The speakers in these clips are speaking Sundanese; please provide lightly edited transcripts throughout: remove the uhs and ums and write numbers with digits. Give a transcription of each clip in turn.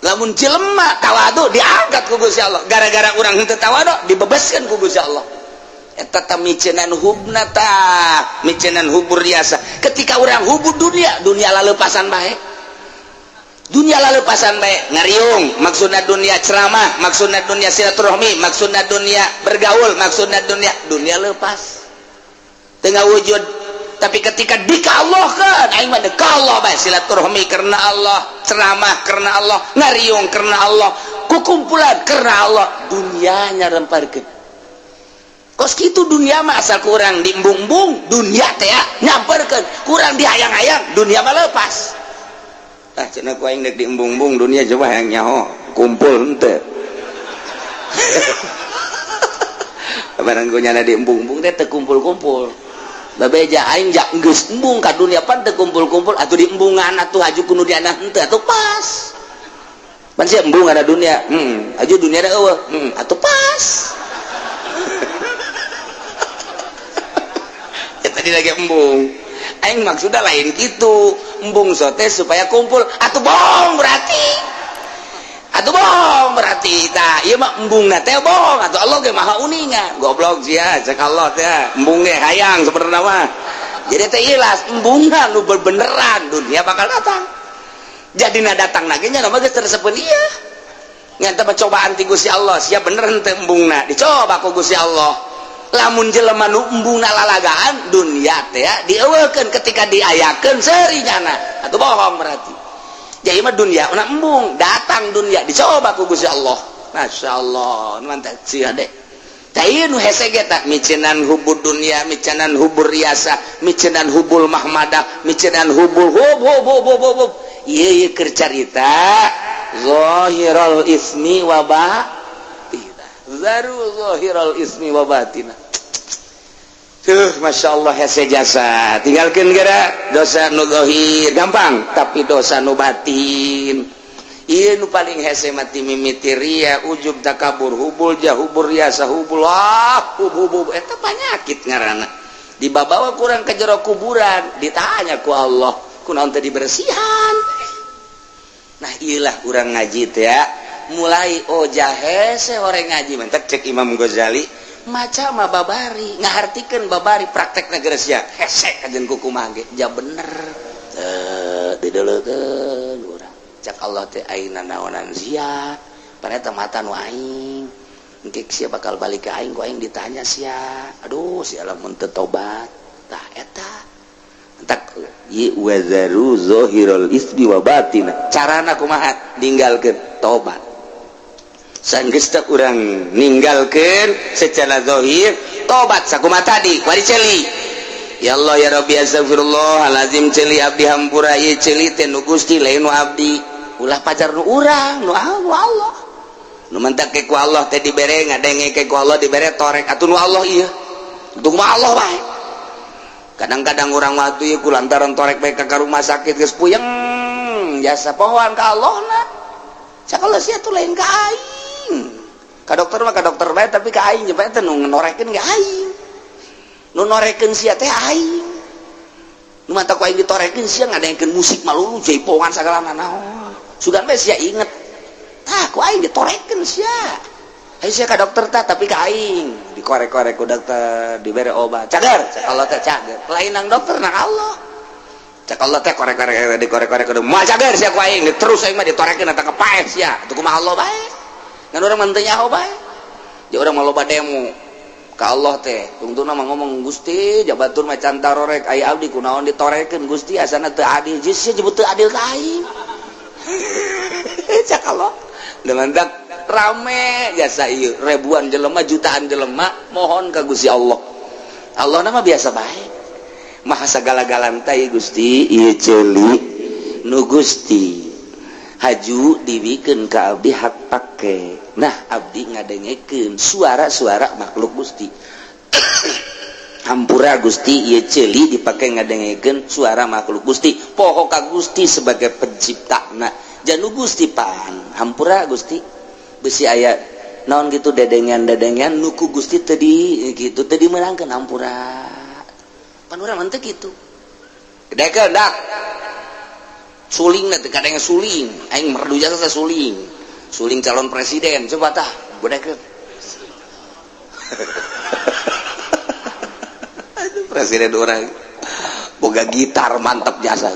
lamun jelema tawadu diangkat ku Gusti Allah gara-gara urang henteu tawadu dibebaskeun ku Gusti Allah eta ta micenan hubna ta micenan hubur riasa ketika urang hubur dunia lalepasan bae dunia lalepasan bae ngariung maksudna dunia ceramah maksudna dunia silaturahmi maksudna dunia bergaul maksudna dunia lepas tengah wujud tapi ketika dikallahkan aing mah dekallah bae silaturahmi karena Allah ceramah karena Allah ngariung karena Allah kukumpulan karena Allah dunianya remparkeun kos kitu dunia mah asal kurang diembung-embung dunia teh nyamperkeun kurang dihayang-hayang dunia mah lepas cenah ku aing dek diembung-embung dunia coba hayang nyaho kumpul henteu barang ku nyana diembung-embung teh teu kumpul-kumpul babeja aing jak geus embung ka dunia pan teu kumpul-kumpul atuh diembungan atuh aju ku nu diana henteu atuh pas pan sia embung ada dunia aju dunia da eueuh atuh pas eta di lagi embung aing maksudna lain kitu embung sote supaya kumpul atuh bohong berarti tah ieu mah embungna teh bohong atuh Allah ge maha uningan goblok sia cek Allah teh embung ge hayang sabenerna mah jadi teh ilas embungna nu beneran dunia bakal datang jadina datang lagi nya mah geus tersepeun ieu nya teh cobaan ti Gusti Allah sia bener henteu embungna dicoba ku Gusti Allah lamun jelema nu embungna lalagaan dunia teh dieuweukeun ketika diayakeun serinyana atuh bohong berarti jadi mah dunia nak embung datang dunia dicoba ku Gusti Allah masyaallah mantap sia deh tah ieu nu hese ge tah micenan hubur dunia micenan hubur riasa micenan hubul mahmadah micenan hubul hub ieu keur carita zahirul ismi wa batina zaru zahirul ismi wa batina Masya Allah hese jasa tinggalkan gara dosa nu zahir gampang tapi dosa nu batin ieu nu paling hese mati mimiti ria ujub takabur hubul jahubur riasa hubul hubub eta panyakit ngaranna dibawa kurang ke jero kuburan ditanya ku Allah kunaon teh dibersihan nah iyalah urang ngaji teh ya mulai hese orang ngaji mentek cek Imam Ghazali maca mah babari ngahartikeun babari praktek negara sia hese kajen kukumaha ge ja bener dideuleukeun urang cak Allah teh ayeuna naonan sia paneta mata nu aing engke sia bakal balik ka aing ku aing ditanya sia aduh sia lamun teu tobat tah eta entak ye wazaru zahirul ismi wa batina carana kumaha ninggalkeun tobat sanggeus teh urang ninggalkeun secara zahir tobat sakumaha tadi kuari ceuli ya Allah ya Rabbi astagfirullahalazim ceuli abdi hampura ieu ceuli teh nu Gusti lain nu abdi ulah pajar nu urang nu Allah nu mentak ke ku Allah teh dibere ngadenge ke ku Allah dibere torek atuh nu Allah ieu untuk mah Allah bae kadang-kadang urang mah atuh ieu kulantaran torek bae ka rumah sakit geus puyeng jasa pohon ka Allahna cak Allah sia tuh lain ka aing ka dokter mah ka dokter bae tapi ka aing jeung teh nu norekeun ge aing nu norekeun sia teh aing nu mata ku aing ditorekeun sia ngadengkeun musik malulu jaipongan sagalana naon sugan bae sia inget tah ku aing ditorekeun sia aing sia ka dokter tah tapi ka aing dikorek-korek ku dokter dibere obat cager cak Allah teh cager lain nang dokter nang Allah cak Allah teh korek-korek dikorek-korek kudu moal cager sia ku aing terus aing mah ditorekeun eta kepaeh sia atuh kumaha Allah bae ngan urang mah teu nyaho bae jeung urang mah loba demo ka Allah teh tungtuna mah ngomong Gusti jabatur mah can tarorek aya abdi kunaon ditorekeun Gusti asana teu adil jeung sia nyebut teu adil ka aing cak Allah dengan dak rame jasa ieu ribuan jelema jutaan jelema mohon ka Gusti Allah Allah nama biasa bae maha sagala-galan teh Gusti ieu ceuli nu Gusti haju dibikeun ka abdi hak pake nah abdi ngadengekeun suara-suara makhluk Gusti hampura Gusti ieu ceuli dipake ngadengekeun suara makhluk Gusti poho ka Gusti sebagai penciptana janu Gusti pan hampura Gusti besi aya naon gitu dedengan nuku Gusti teu di kitu teu dimeunangkeun hampura pan urang mah teu kitu gedekeun dak suling nanti kadang suling aing merdu jasa suling calon presiden coba tah bodekeun presiden orang boga gitar mantap jasa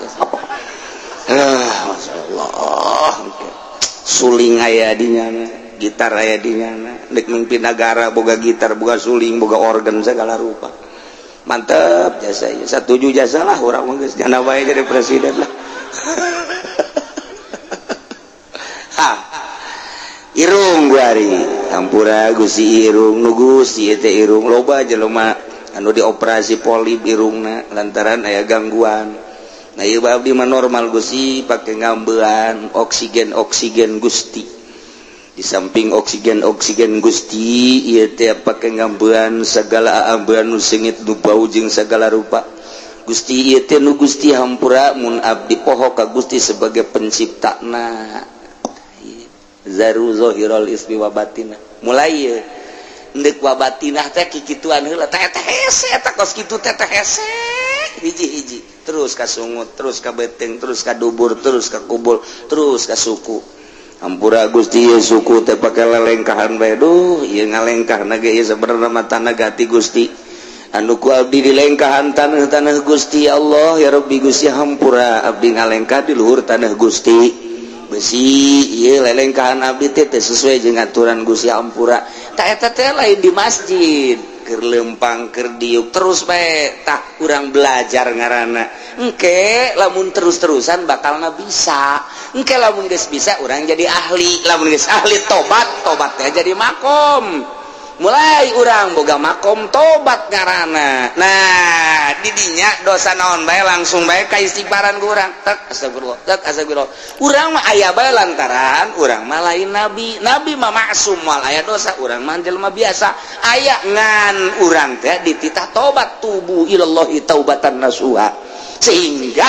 Masya Allah suling aya dinya gitar aya dinya dek mimpin negara boga gitar boga suling boga organ segala rupa mantap jasa ya setuju jasa lah orang mah geus jana bae jadi presiden lah irung guari hampura Gusti irung nu Gusti teh irung loba jelema anu dioperasi polip irungna lantaran aya gangguan. Nah ieu abdi mah normal Gusti pake ngambean oksigen Gusti. Di samping oksigen Gusti ieu teh pake ngambean sagala ambean nu sengit nu bau jeung sagala rupa. Gusti ieu teh nu Gusti hampura mun abdi poho ka Gusti sebagai penciptana. Zaru zahirul ismi wa batinah. Mulai ieu ndek wa batinah teh kikituan heula teh hese eta kos kitu teh hese hiji-hiji terus ka sungut terus ka beteng terus ka dubur terus ka kubul terus ka suku hampura Gusti ieu suku teh pake lelengkahan bae duh ieu ngalengkahna ge ieu sabenerna mah tanah gati Gusti anu ku abdi dilengkahan taneuh Gusti Allah ya Rabbi Gusti hampura abdi ngalengkah di luhur tanah Gusti besi ieu lelengkahan abdi teh sesuai jeung aturan Gusti hampura tah eta teh lain di masjid keur lempang keur diuk terus bae tah urang belajar ngaranna engke lamun terus-terusan bakalna bisa engke lamun geus bisa urang jadi ahli lamun geus ahli tobat teh jadi makom mulai urang boga makom tobat ngaranna nah didinya dosa naon bae langsung bae ka istighfaran ku urang tek astagfirullah urang mah aya bae lantaran urang mah lain nabi mah maksum moal aya dosa urang mah jelema biasa aya ngan urang teh dititah tobat tubu ilallahi taubatan nasuha sehingga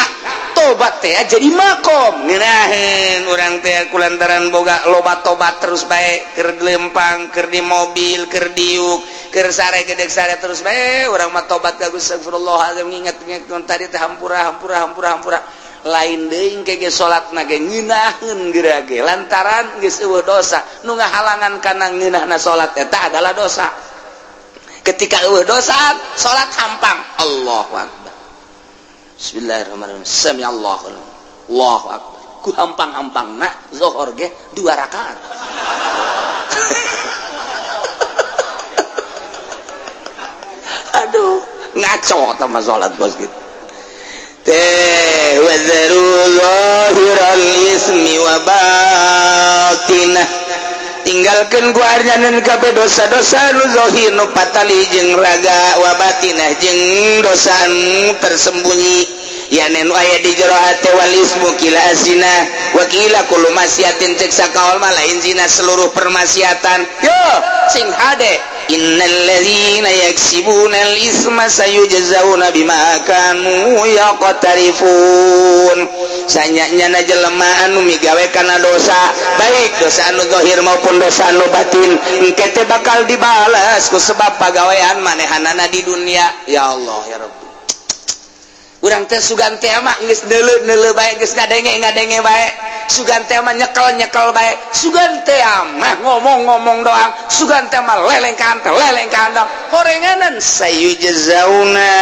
tobat teh jadi makom ngeunaheun urang teh kulantaran boga loba tobat terus bae keur lempang keur di mobil keur diuk keur sare gedeg sare terus bae urang mah tobat ka Gusti astagfirullahalazim nginget-nginget tadi teh hampura lain deui ke ge salatna ge ngeunaheun geura ge lantaran geus eueuh dosa nu ngahalangan kana ngeunahna salat eta adalah dosa ketika eueuh dosa salat hampang Allahu akbar Bismillahirrahmanirrahim. Samiallahu Allahu akbar. Ku hampang-hampangna zuhur ge 2 rakaat. Aduh, ngaco tah mah salat bos gitu. Wa zaru zahiral ismi wa batinah. Tinggalkeun ku arjaneun kabeh dosa-dosa nu zahir nu patali jeung raga wa batinah jeung dosa anu tersembunyi ya nu aya di jero hate wal ismu kila zina wa kila kullu masyiatin cek sakaol mah lain zina seluruh permaksiatan yo sing hade innal ladzina yaksibuna al isma sayujzauna bima kanu yaqtarifun sanyanya jelema anu migawe kana dosa baik dosa anu zahir maupun dosa anu batin engke teh bakal dibalas ku sebab pagawean manehanana di dunia ya Allah ya Rabbi urang teh sugan teh mah geus neuleuh bae geus ngadenge bae sugan teh mah nyekel bae sugan teh mah ngomong doang sugan teh mah lelengkan doang horenganan sayujzauna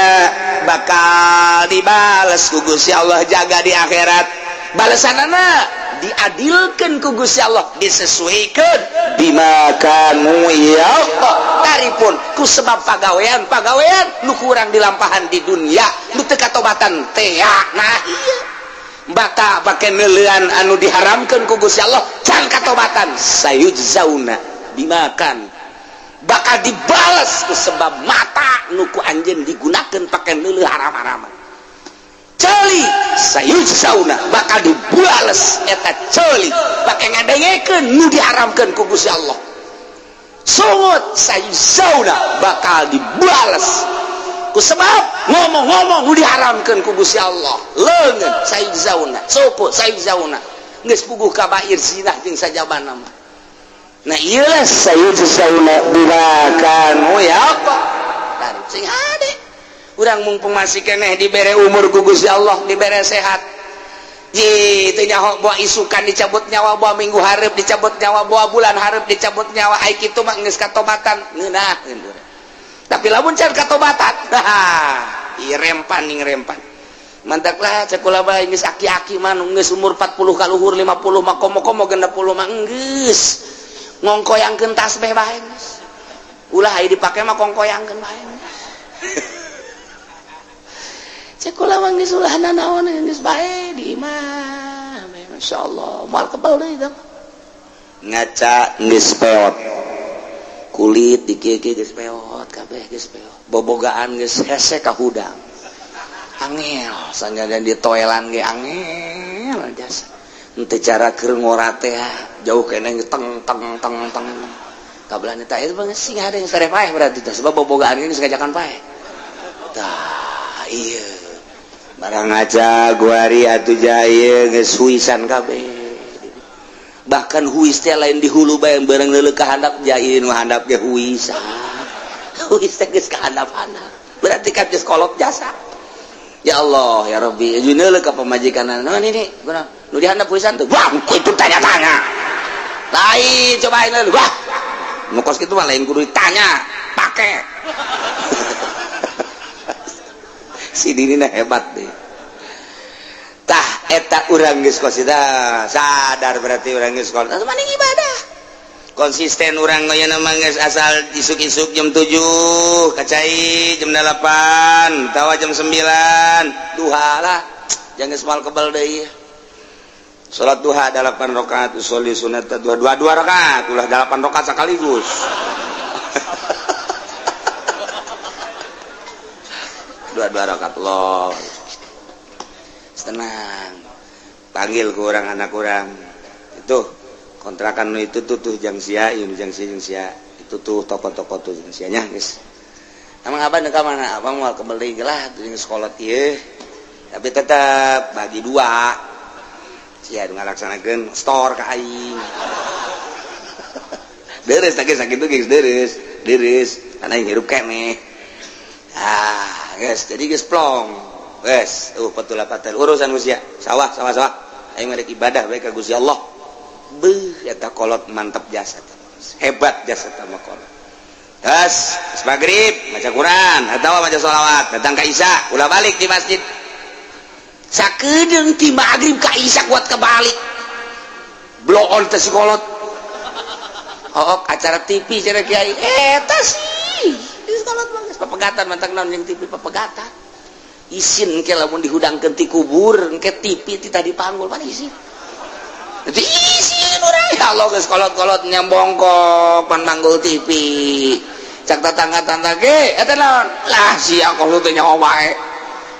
bakal dibales ku Gusti Allah jaga di akhirat balesanana diadilkeun ku Gusti Allah disesuaikeun bima kanu taripun ku sebab pagawean nu kurang dilampahan di dunia nu teu katobatan teh nah ieu baka pake neuleuan anu diharamkeun ku Gusti Allah can katobatan sayujzauna bima kan bakal dibales ku sebab mata nu ku anjeun digunakeun pake neuleuh haram-haraman celi sayujzauna bakal dibales eta celi pake ngadengekeun nu diharamkeun ku Gusti Allah sungut sayujzauna bakal dibales ku sebab ngomong-ngomong nu diharamkeun ku Gusti Allah leungeun sayujzauna sopo sayujzauna geus puguh kabair zinah jeung sajabana mah nah ieu lah sayujzauna bima kanu yaqtarifun sing hade urang mumpung masih keneh dibere umur ku Gusti Allah dibere sehat itu nyawa buah isukan dicabut nyawa buah minggu hareup dicabut nyawa buah bulan hareup dicabut nyawa ai kitu mah geus katobatan ngeunah. Tapi lamun can katobatan ieu rempan ning rempan mantaklah cek ulah bae geus aki-aki mah geus umur 40 ka luhur 50 mah komo-komo 60 mah geus ngongkoyangkeun tasbih bae geus ulah aya dipake mah kongkoyangkeun bae cek ulah mah geus ulah nanaon geus bae di imah masyaallah moal kebal deui tah ngaca geus peot kulit dikiki geus peot kabeh geus peot bobogaan geus hese ka hudang angel sanjadan di toilan ge angel jasa henteu cara keur ngora teh jauh keneh teng teng teng teng kabelan eta ieu mah sing ada yang sare paeh berarti teh sebab bobogaan geus ngajakan paeh tah ieu barang aja guari atuh jaya geus huisan kabeh bahkan huis teh lain di hulu bae bareng leuleuh ka handap jain nu handap ge huisan huis teh geus ka handap-handap berarti kan geus kolot jasa. Ya Allah ya Rabbi ajuneuleuh ka pamajikanna naon ini guna nu dihandap huisan teh wah itu tanya-tanya lain cobain dulu wah nu kos kitu mah lain kudu ditanya pake si dinina hebat deh tah eta urang geus kos eta sadar berarti urang geus kos atuh maning ibadah konsisten urang ngoyeuna mah geus asal isuk-isuk jam 7 kacai jam 8 tawa jam 9 duha lah jangan semal kebal deui salat duha 8 rakaat usolli sunat 2 rakaat ulah 8 rakaat sekaligus dua rakaat Allah tenang panggil ke orang anak orang itu kontrakan itu tuh jang sia itu tuh toko-toko tuh jang sianya guys emang abang ke mana abang mau kembali lah tuh sekolah ieu tapi tetap bagi dua sia ngalaksanakeun store ka aing deres sakitu geus deres ana yang hirup keneh guys jadi geus plong guys betul patel urusan usia sawah aing merek ibadah bae ka Gusti Allah beuh eta kolot mantap jasa hebat jasa mah kolot gas maghrib maca Quran atawa maca sholawat datang ka isya ulah balik di masjid sakedeung ti maghrib ka isya kuat kebalik blow on teh si kolot acara TV cara kiai eta sih di kolot mah papegatan mantang naon jeung TV papegatan isin engke lamun dihudangkeun ti kubur engke TV ti tadi panggul pan isin jadi isin urang ya Allah geus kolot-kolot nyambongkok pan manggul TV cak tetangga-tetangga ge eta naon lah sia kok teh nyawa bae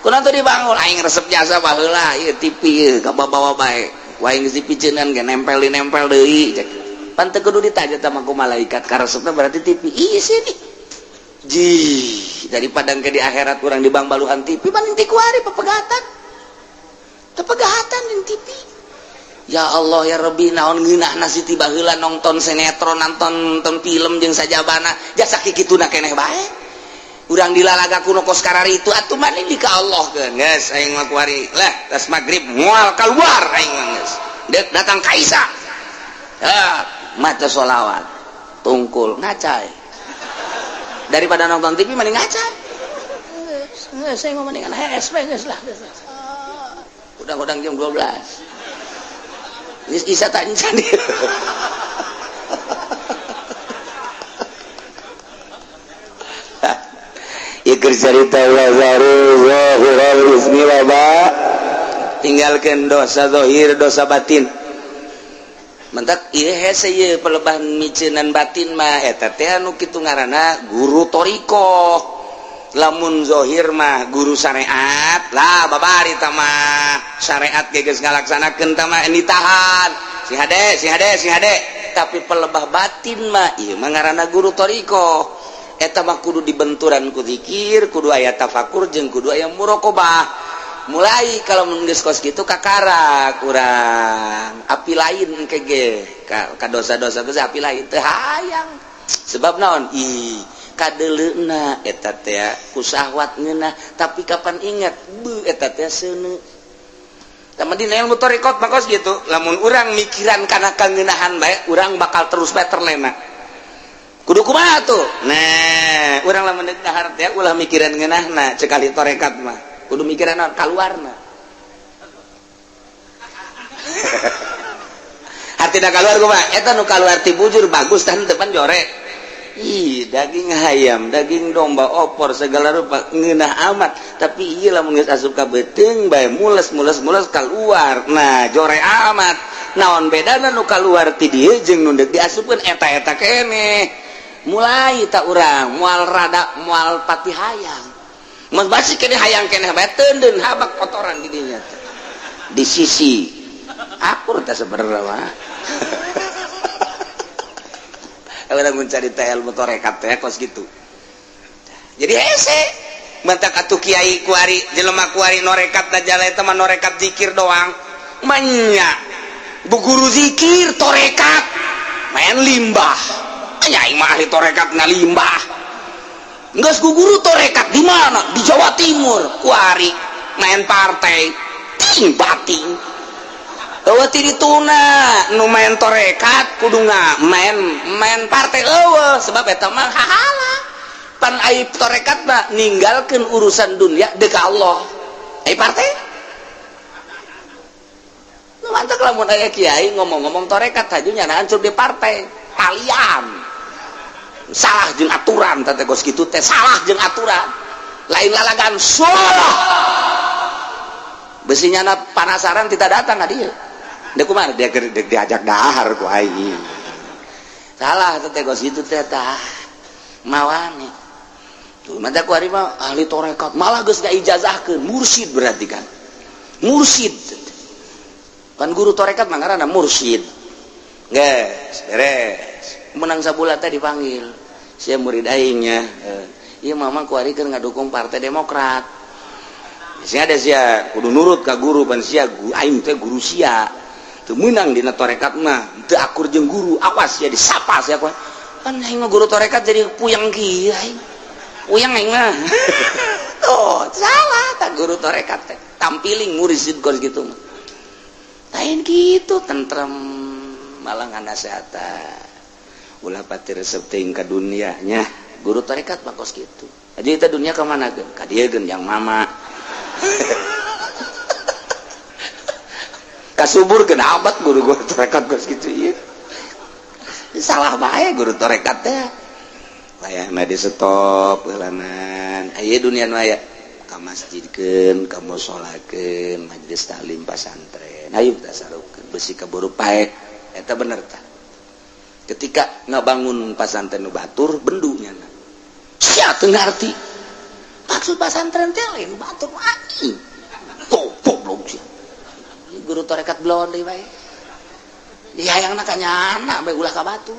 kunaon teh dibangun aing resep jasa baheula ieu TV ieu ka bawa bae wae geus dipiceunan ge nempel deui cak pan teu kudu ditanya sama ku malaikat ka resepna berarti TV isin daripada engke di akhirat urang dibang baluhan TV banding ti kuari papegatan yang TV ya Allah ya Rabbi naon ngeunahna siti baheula nonton sinetron nonton film jeung sajabana jasa kikituna keneh bae urang dilalaga kuno kos karari itu atuh maning di ka Allah keun geus aing mah kuari lah tas magrib moal keluar aing mah geus datang ka isya maca sholawat tungkul ngacai daripada nonton TV mending ngaca geus saya ngomong dengan HSP geus lah udang-udang jam 12 geus isya tak insan ieu keur carita wazaru zahirul ismi wa tinggalkeun dosa zahir dosa batin mentak ieu hese ieu pelebah miceunan batin mah eta teh anu kitu ngaranna guru toriko lamun zahir mah guru syariat lah babari tah mah syariat ge geus ngalaksanakeun tah mah ditahan si hade tapi pelebah batin mah ieu mah ngaranna guru toriko eta mah kudu dibenturan ku zikir kudu aya tafakur jeung kudu aya muraqabah mulai kalau geus kos kitu kakarak urang api lain kege ka dosa-dosa geus api lain teu hayang sebab naon kadeleuna eta teh ku syahwat ngeunah tapi kapan ingat beuh eta teh seuneu sama dina ilmu tarekat makos gitu lamun urang mikiran kana kangeunahan bae urang bakal terus bae terlena kudu kumaha tuh nah urang lamun deuk dahar teh ulah mikiran ngeunahna cekali tarekat mah kudu mikiran kaluarna hartina kaluar kumaha eta nu kaluar ti bujur bagus tah depan jorek ih daging ayam daging domba opor segala rupa ngeunah amat tapi ieu lamun geus asup ka beuteung bae mules keluar nah jore amat naon bedana nu kaluar ti dieu jeung nu deuk diasupkeun eta keneh mulai tak urang moal pati hayang mun basi keneh hayang keneh bae teundeun habak kotoran di dinya di sisi akur teh sabenerna mah orang mencari ilmu tarekat teh kos gitu jadi hese bantak atuh kiai kuari jelema kuari norekat da jala eta mah norekat zikir doang manya bu guru zikir tarekat main limbah nyai mah ahli tarekat ngalimbah geus ku guru tarekat di mana di Jawa Timur kuari main partai ting bating eueuh ti dituna nu main tarekat kudu main partai eueuh sebab eta mah hahala pan aya tarekat mah ninggalkeun urusan dunia deuk Allah aya partai nu mantep lamun aya kiai ngomong-ngomong tarekat haju nyana hancur di partai kalian salah jeung aturan teh geus kitu teh salah jeung aturan lain lalagan salah besinya panasaran tidak datang ka dieu dia kumaha dia diajak dahar ku aing salah teh gos itu teh tah mawane tuh mata ku ari mah ahli tarekat malah geus ngaijazahkeun mursyid berarti kan mursyid kan guru tarekat mah ngaranna mursyid geus beres menang sabulan teh dipanggil sia murid aingnya ieu mama ku ari keur ngadukung partai Demokrat sia ada sia kudu nurut ka guru pan sia aing teh guru sia teu meunang dina tarekat mah teu akur jeung guru awas ya disapa sia kan aing mah guru tarekat jadi puyang kieu aing puyang aing mah oh salah tak guru tarekat teh tampiling mursyid kos kitu mah lain kitu tentrem malah nganasehatan ulah pati resep teuing ka dunia nya guru tarekat mah kos kitu aja eta dunia ka mana geun ka dieu geun yang mama kasubur kena abad guru tarekat geus kitu ieu salah bae guru tarekat teh layahna di stop heulanan aya dunia nu aya ka masjidkeun ka musolakeun majelis taklim pasantren ayo kita sarupkeun besi kaburu pae eta bener tah ketika ngabangun pasantren nu batur bendu nyana sia teu ngarti maksud pasantren teh lain batur anjing tuh goblok sia guru tarekat belon deui bae dihayangna ka nyana bae ulah ka batur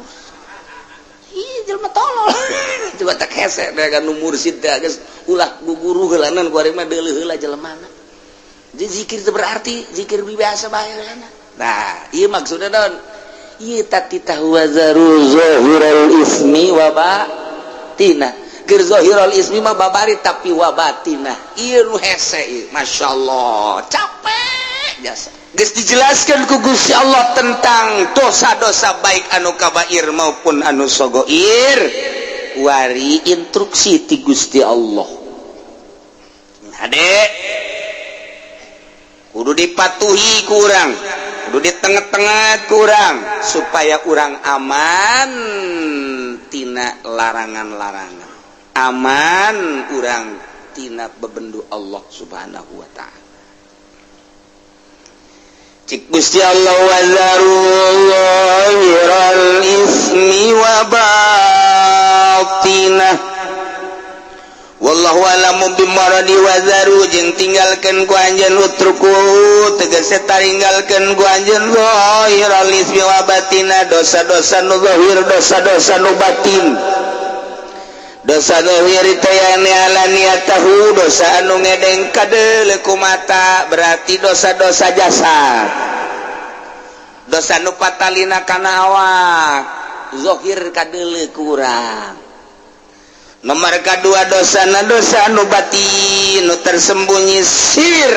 ih jelema tolol coba tak hese da nu mursyid teh geus ulah guguru heulanan ku ari mah deuleuh heula jelemana jadi zikir teh berarti zikir biasa bae heulana nah ieu maksudna naon ieu tatitahu wazaru zahirul ismi wa batinah keur zahirul ismi mah babari tapi wa batinah ieu nu hese ieu masyaallah capek jasa geus dijelaskeun ku Gusti Allah tentang dosa-dosa baik anu kabair maupun anu sagoir wari instruksi ti Gusti Allah ade kudu dipatuhi ku urang kudu ditengah-tengah ku urang supaya urang aman tina larangan-larangan aman urang tina bebendu Allah subhanahu wa ta'ala cik Gusti Allah wazaru zahiral ismi wa batinah wallahu alamu bimaradi wazaru jeung tinggalkeun ku anjeun utruku tegese taringgalkeun ku anjeun zahiral ismi wa batinah dosa-dosa nu zahir dosa-dosa nu batin dosa zahir teh alaniatahu dosa anu ngedeng kadeuleu ku mata berarti dosa-dosa jasad dosa nu patalina kana awak zahir kadeuleu ku urang nomor kadua dosa anu batin nu tersembunyi sir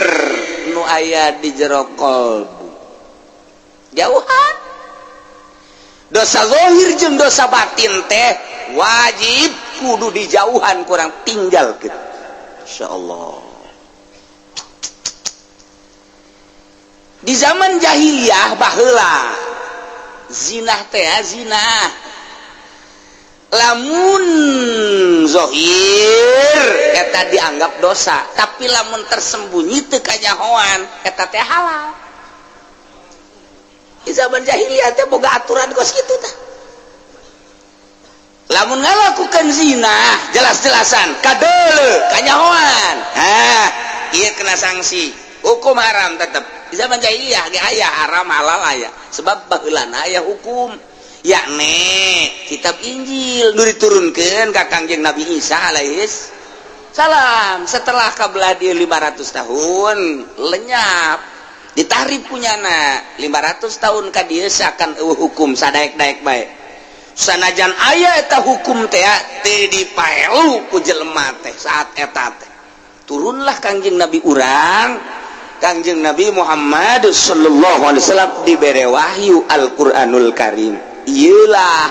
nu aya di jero qalbu jauhan dosa zahir jeung dosa batin teh wajib kudu dijauhan kurang tinggal gitu insyaallah. Di zaman jahiliyah baheula zinah teh zinah lamun zahir eta dianggap dosa tapi lamun tersembunyi teu kanyahoan eta teh halal. Di zaman jahiliyah teh boga aturan kos kitu tah. Lamun ngalakukeun zina jelas-jelasan kadeuleu kanyahoan. Hah, ieu kena sanksi. Hukum haram tetep. Di zaman jahiliyah ge aya haram halal aya. Sebab baheulana aya hukum. Yakni kitab Injil nu diturunkeun ka Kangjeng Nabi Isa alaihis salam setelah kabelah dia 500 tahun lenyap ditahrib punyana 500 tahun ka dieu akan hukum sadaek-daek bae sanajan aya eta hukum teh teu dipaelu ku jelema teh saat eta teh turunlah Kangjeng Nabi urang Kangjeng Nabi Muhammad sallallahu alaihi wasallam dibere wahyu Al-Qur'anul Karim. Iyalah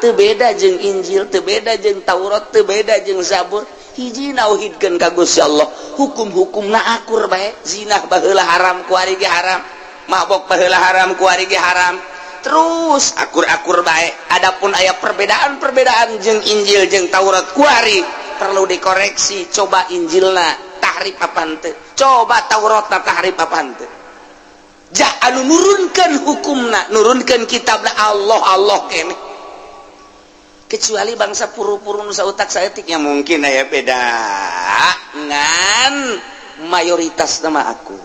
teu beda jeung Injil, teu beda jeung Taurat, teu beda jeung Zabur. Hiji nauhidkeun ka Gusti Allah, hukum-hukumna akur bae. Zina baheula haram ku ari ge haram, mabok baheula haram ku ari ge haram. Terus akur-akur bae. Adapun aya perbedaan-perbedaan jeung Injil jeung Taurat ku ari perlu dikoreksi. Coba Injilna tahrif apa henteu? Coba Tauratna tahrif apa henteu? Ja anu nurunkeun hukumna, nurunkeun kitabna Allah keneh. Kecuali bangsa puru-puru nu sautak saeutik ya mungkin aya beda ngan mayoritas nama aku.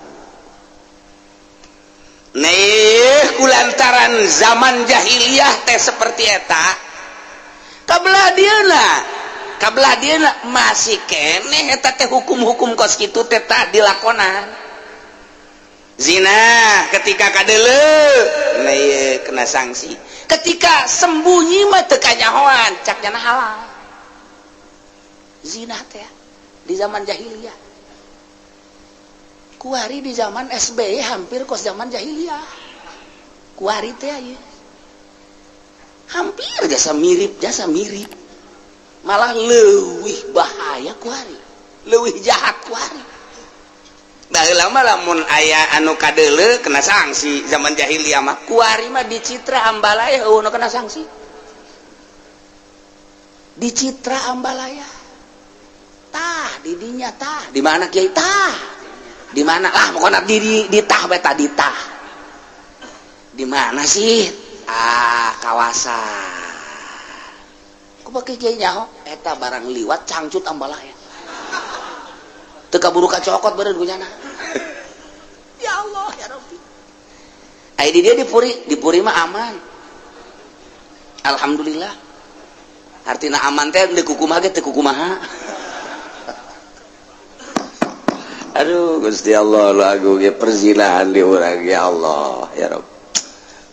Nih kulantaran zaman jahiliyah teh seperti eta. Kabelah dieuna masih keneh eta teh hukum-hukum kos kitu teh tah dilakonan. Zina ketika kadeuleu nah ieu kena sanksi. Ketika sembunyi mah teu kanyahoan caknya halal. Zina teh di zaman jahiliyah. Kuari di zaman SBY hampir kos zaman jahiliyah. Kuari teh ieu. Hampir jasa mirip. Malah leuwih bahaya kuari. Leuwih jahat kuari. Baheula mah lamun aya anu kadeuleu kena sanksi zaman jahiliyah mah kuari mah dicitra ambalaya heuh kena sanksi. Dicitra ambalaya. Tah di dinya tah, di mana kiai tah? Di mana? Ah pokona di tah bae tah di tah. Di mana sih? Ah kawasan. Ku bake kiai nyaho eta barang liwat cangcut ambalaya. Teu kaburu kacokot beureun kunyana. Ya Allah ya Rabbi. Ai di dia dipuri mah aman. Alhamdulillah. Artina aman teh deuk kumaha ge teu kumaha. Aduh Gusti Allah lagu ge perzinahan di urang ya Allah ya Rabb.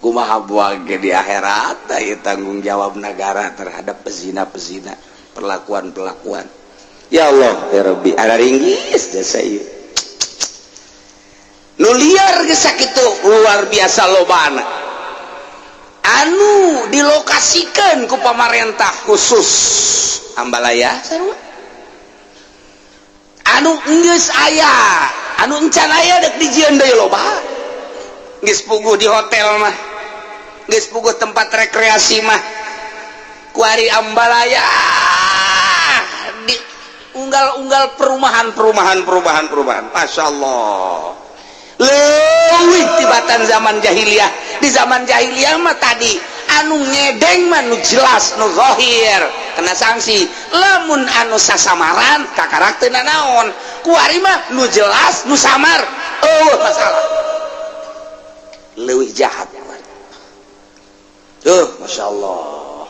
Kumaha buang ge di akhirat ieu tanggung jawab negara terhadap pezina-pezina, perlakuan-perlakuan. Ya Allah ya Rabbi ada ringgis jasa ieu nu liar ge sakitu luar biasa lobana anu dilokasikeun ku pamarentah khusus ambalaya sarua anu geus aya anu encan aya dek dijieun deui loba geus puguh di hotel mah geus puguh tempat rekreasi mah ku ari ambalaya unggal perumahan. Masya Allah leuwih tibatan zaman jahiliyah. Di zaman jahiliyah mah tadi anu ngedeng mah nu jelas nu zahir kena sanksi. Lamun anu sasamaran kakarakterna naon kuari mah nu jelas nu samar masalah leuwih jahat. Masya Allah.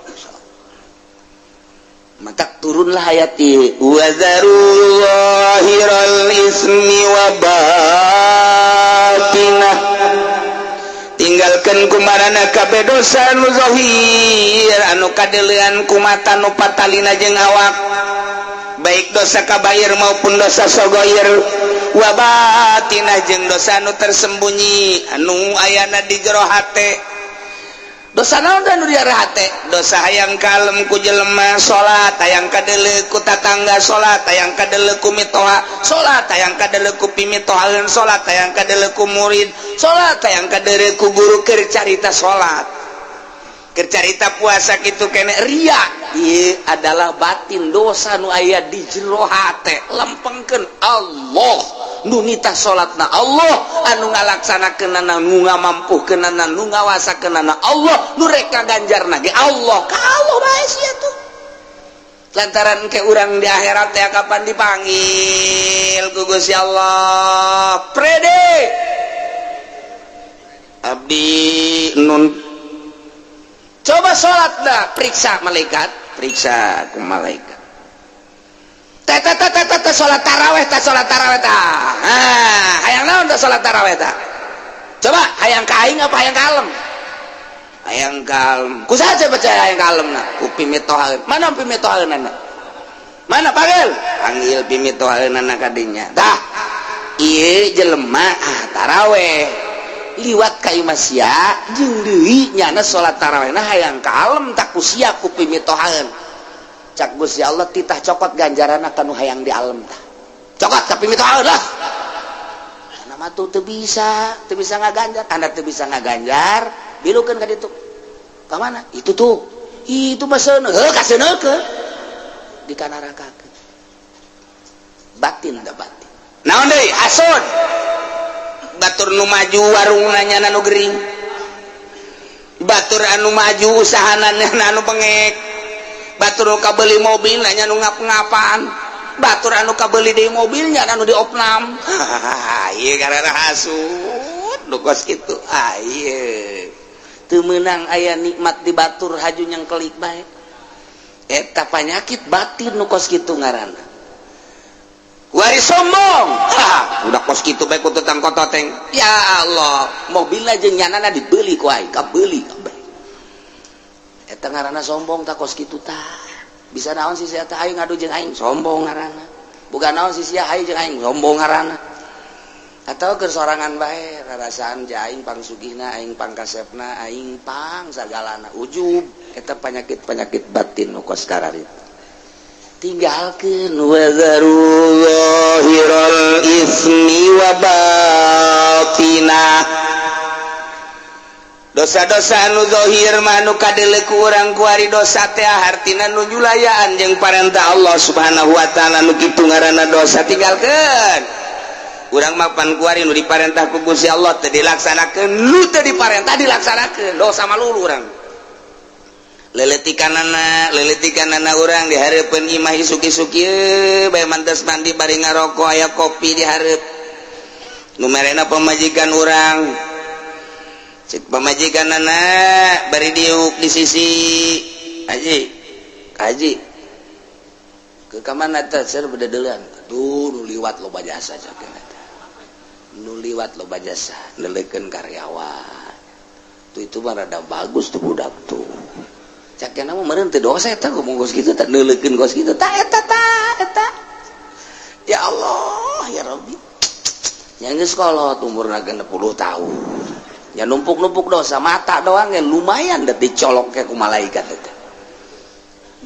Maka turunlah ayat ini wazarul zahiral ismi wa batinah tinggalkan kumarana kabeh dosa anu zahir anu kadeleuan kumata nu patalina jeung awak baik dosa kabair maupun dosa sagoir wa batinah jeung dosa nu tersembunyi anu ayana di jero hate. Dosa naon anu di hate? Dosa hayang kalem ku jelema salat, hayang kadele ku tatangga salat, hayang kadele ku mitoha salat, hayang kadele ku pimitohaeun salat, hayang kadele ku murid salat, hayang kadele ku guru keur carita salat, keur carita puasa kitu kene ria. Ieu adalah batin dosa nu aya di jero hate. Lempengkeun Allah nu nita salatna Allah, anu ngalaksanakeunana, nu ngamampuhkeunana, nu ngawasakeunana Allah, nu rek kaganjarna ge Allah. Ka Allah bae sia tuh. Lantaran ke urang di akhirat teh kapan dipanggil ku Gusti Allah. Prede abdi nun coba sholat dah, periksa malaikat, periksa ku malaikat. Tata sholat taraweh, sholat taraweh ta. Hayang naon teh sholat taraweh ta? Coba hayang kaing apa hayang kalem? Hayang kalem. Kusaha baca hayang kalem na? Ku pimitohaeun. Mana pimitohaeunana? Mana panggil? Panggil pimitohaeunana ka dinya. Tah, ieu jelema taraweh. Liwat ka imah sia jeung deui nyana salat tarawehna hayang kalem tak ku sia ku pimitohaeun. Cak Gusti Allah titah cokot ganjaranna kanu hayang di alam tah. Cokot ka pimitohaeun lah. Nama tuh teu bisa ngaganjar, anda teu bisa ngaganjar, bilukeun ka ditu. Ka mana? Itu tuh. Itu mah seuneu, heuh ka seuneukeun. Dikanarakakeun. Batin da batin. Naon deui? Asud. Batur nu maju warungna nyana nu gering, batur anu maju usahanana anu bengek, batur nu kabeuli mobil nya nu ngap-ngapan, batur anu kabeuli deui mobil nya anu diopnam. Ieu garana hasud nu kos kitu. Ieu teu meunang aya nikmat di batur haju nyangkelik bae. Eta panyakit batin nu kos kitu ngaranna. Wari sombong, udah kos gitu baik untuk tangkot toteng. Ya Allah, mobilnya jeung nyanana dibeli ku aing, kabeuli kabeh. Eta ngaranna sombong tak kos gitu tah. Bisa naon sih sia teh aing ngadu jeung aing, sombong ngaranna. Bukan naon sih sia aing jeung aing, sombong ngaranna. Atau keur sorangan bae, rarasaan jeung aing pangsugihna, aing pangkasepna, aing pang sagalana, ujub. Eta penyakit-penyakit batin nu kos kararit. Tinggalkeun wa zaru zahiral ismi wa batinah. Dosa-dosa anu zahir mah anu kadele ku urang ku ari dosa teh artina nu julayaan jeung parentah Allah Subhanahu wa taala nu kitu ngaranna dosa. Tinggalkeun. Urang mah pan ku ari nu diparentah ku Gusti Allah teu dilaksanakeun, nu teu diparentah dilaksanakeun. Dosa malulu urang. Leletikanana orang di hareupeun imah isuki-suki bae mantes mandi bari ngarokok aya kopi di hareup. Nu merena pamajikan urang. Cek pamajikanana bari diuk di sisi Haji. Ke ka mana teh seur bedeuleun. Tuh nu liwat loba jasa cakeun eta. Nu liwat loba jasa neleukeun karyawan. Tuh itu mah rada bagus tuh budak tuh. Cakena mah meureun teu dosa eta ngomong kos kitu teh neuleukeun kos kitu tah eta. Ya Allah ya Rabbi. Nya geus kolot umurna 60 tahun. Ya numpuk-numpuk dosa mata doang yang lumayan da dicolok ke ku malaikat eta.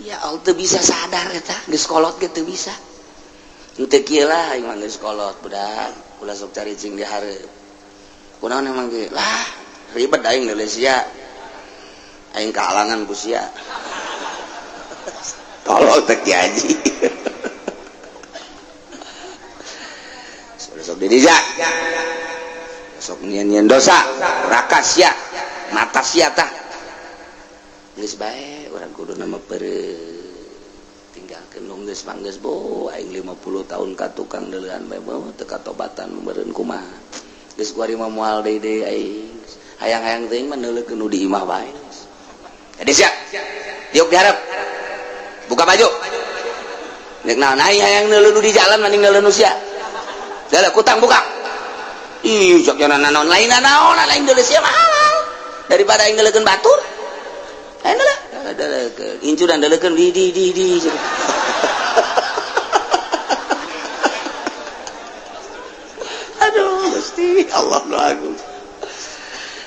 Ya Allah teu bisa sadar eta geus kolot ge teu bisa. Henteu kieu lah aing mah geus kolot budak, ulah sok cari cing di hareup. Kunaon emang ge? Lah ribet aing deuleu sia. Aing kalangan ku sia. Tolol teh Ki Haji. Sok dirija. Sok nyian-nyian dosa, rakas sia, mata sia tah. Geus bae urang kudu nama peureuh. Tinggalkeun nu geus manggeus bo aing 50 tahun ka tukang deuleuhan bae teu katobatan meureun kumaha. Geus kuari mah moal deui aing. Hayang-hayang teuing mah neuleukeun nu di imah bae. Jadi siap, diuk diharap, buka baju. Nek naon hayang neuleuh di jalan mending neuleuh nu sia. Dalah kutang buka. Ih, sok jangan naon lain deuleuh sia mahal. Daripada aing neuleukeun batur. Ayo lah, incuran deuleukeun di. Gusti Allah nu agung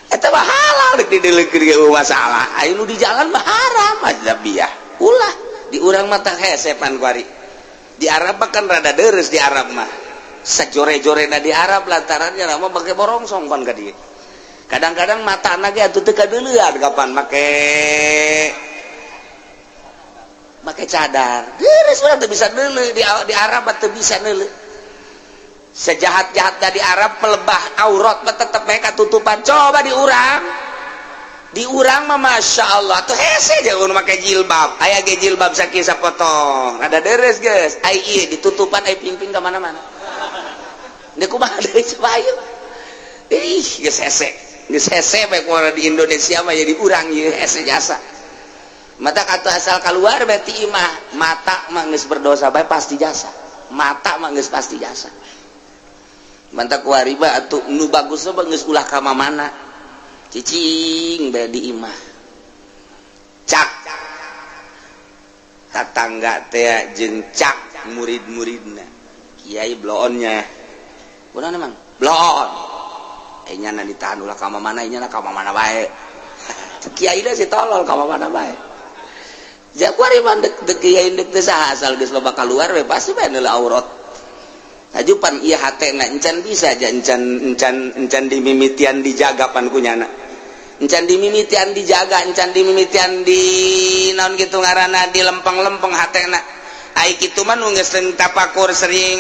eta mah halal di dileukeur masalah aya nu di jalan mah haram ajnabiyah ulah di urang mah teh hesepan ku ari di Arab kan rada deres di Arab mah sajore-jorena di Arab lantarannya mah make borongsong pan ka dieu kadang-kadang matana ge atuh teu kadeuleuan kapan make cadar deres urang teu bisa neuleuh di Arab teu bisa neuleuh sejahat-jahat dari Arab pelebah aurat tetap mereka tutupan coba di urang mah masya Allah tuh hese aja udah pakai jilbab ayah ge jilbab sakit sapotong ada deres guys ayah iya ditutupan ayah ping-ping kemana-mana ini kumaha dari cepaya geus hese baik orang di Indonesia mah jadi urang ya hese jasa mata kata asal keluar berarti imah mata mah geus berdosa baik pasti jasa mata mah geus pasti jasa mantap wariba atuh nu bagus mah geus ulah ka mana cicing bae di imah cak tatangga teh jeung cak murid-muridna kiai bloonnya kunaon emang bloon nya ditahan ulah ka mana nya ka mana bae kiai teh si tolol ka mana bae jak wariba dek kiai dek teh saha asal geus loba keluar we pasti bae neuleuh aurat ajupan iya hatena encan bisa aja encan dimimitian dijaga pan kunyana encan dimimitian dijaga encan dimimitian di naon gitu ngaranna di lempeng-lempeng hatena ai kitu mah nu geus tapakur sering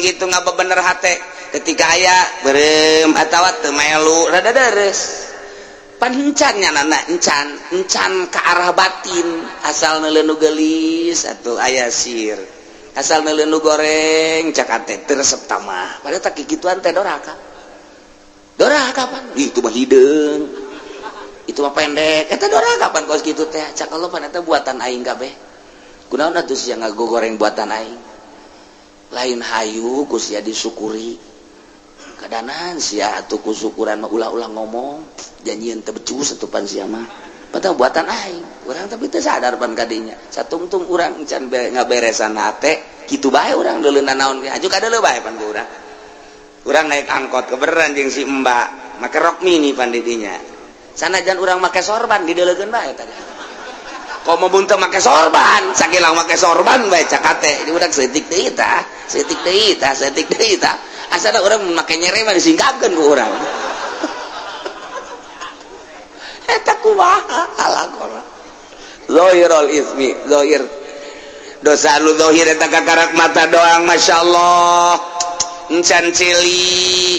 gitu ngabebener hate ketika aya beureum atawa teu melu rada deres pan encan nyanana encan ka arah batin asal neuleuh nu geulis atuh aya sir asal neuleuh goreng cakate teu resep tamah padahal tak kikituan teh doraka pan itu mah hideung itu mah pendek eta doraka pan kos kitu teh cak Allah pan eta buatan aing kabeh kunaon atuh sia ngagoreng buatan aing lain hayu ku sia disyukuri kadanan sia atuh ku syukuran mah ulah-ulah ngomong janjieun teu becus atuh pan sia mah padahal buatan aing urang tapi teu sadar pan kadinya satungtung urang can ngaberesan hate kitu bae urang deuleunan naon aju kadeuleuh bae pan ku urang naik angkot kebeneran jeung si Mbak make rok mini pan di dinya sanajan urang make sorban dideuleukeun bae tadi komo mun teu make sorban sakilang make sorban bae cakate di urang seutik deui tah asana urang make nyere mah disingkapkeun ku urang eta kumaha alaqora zahirul ismi zahir dosa lu zahir eta kakarak mata doang masyaallah encan cili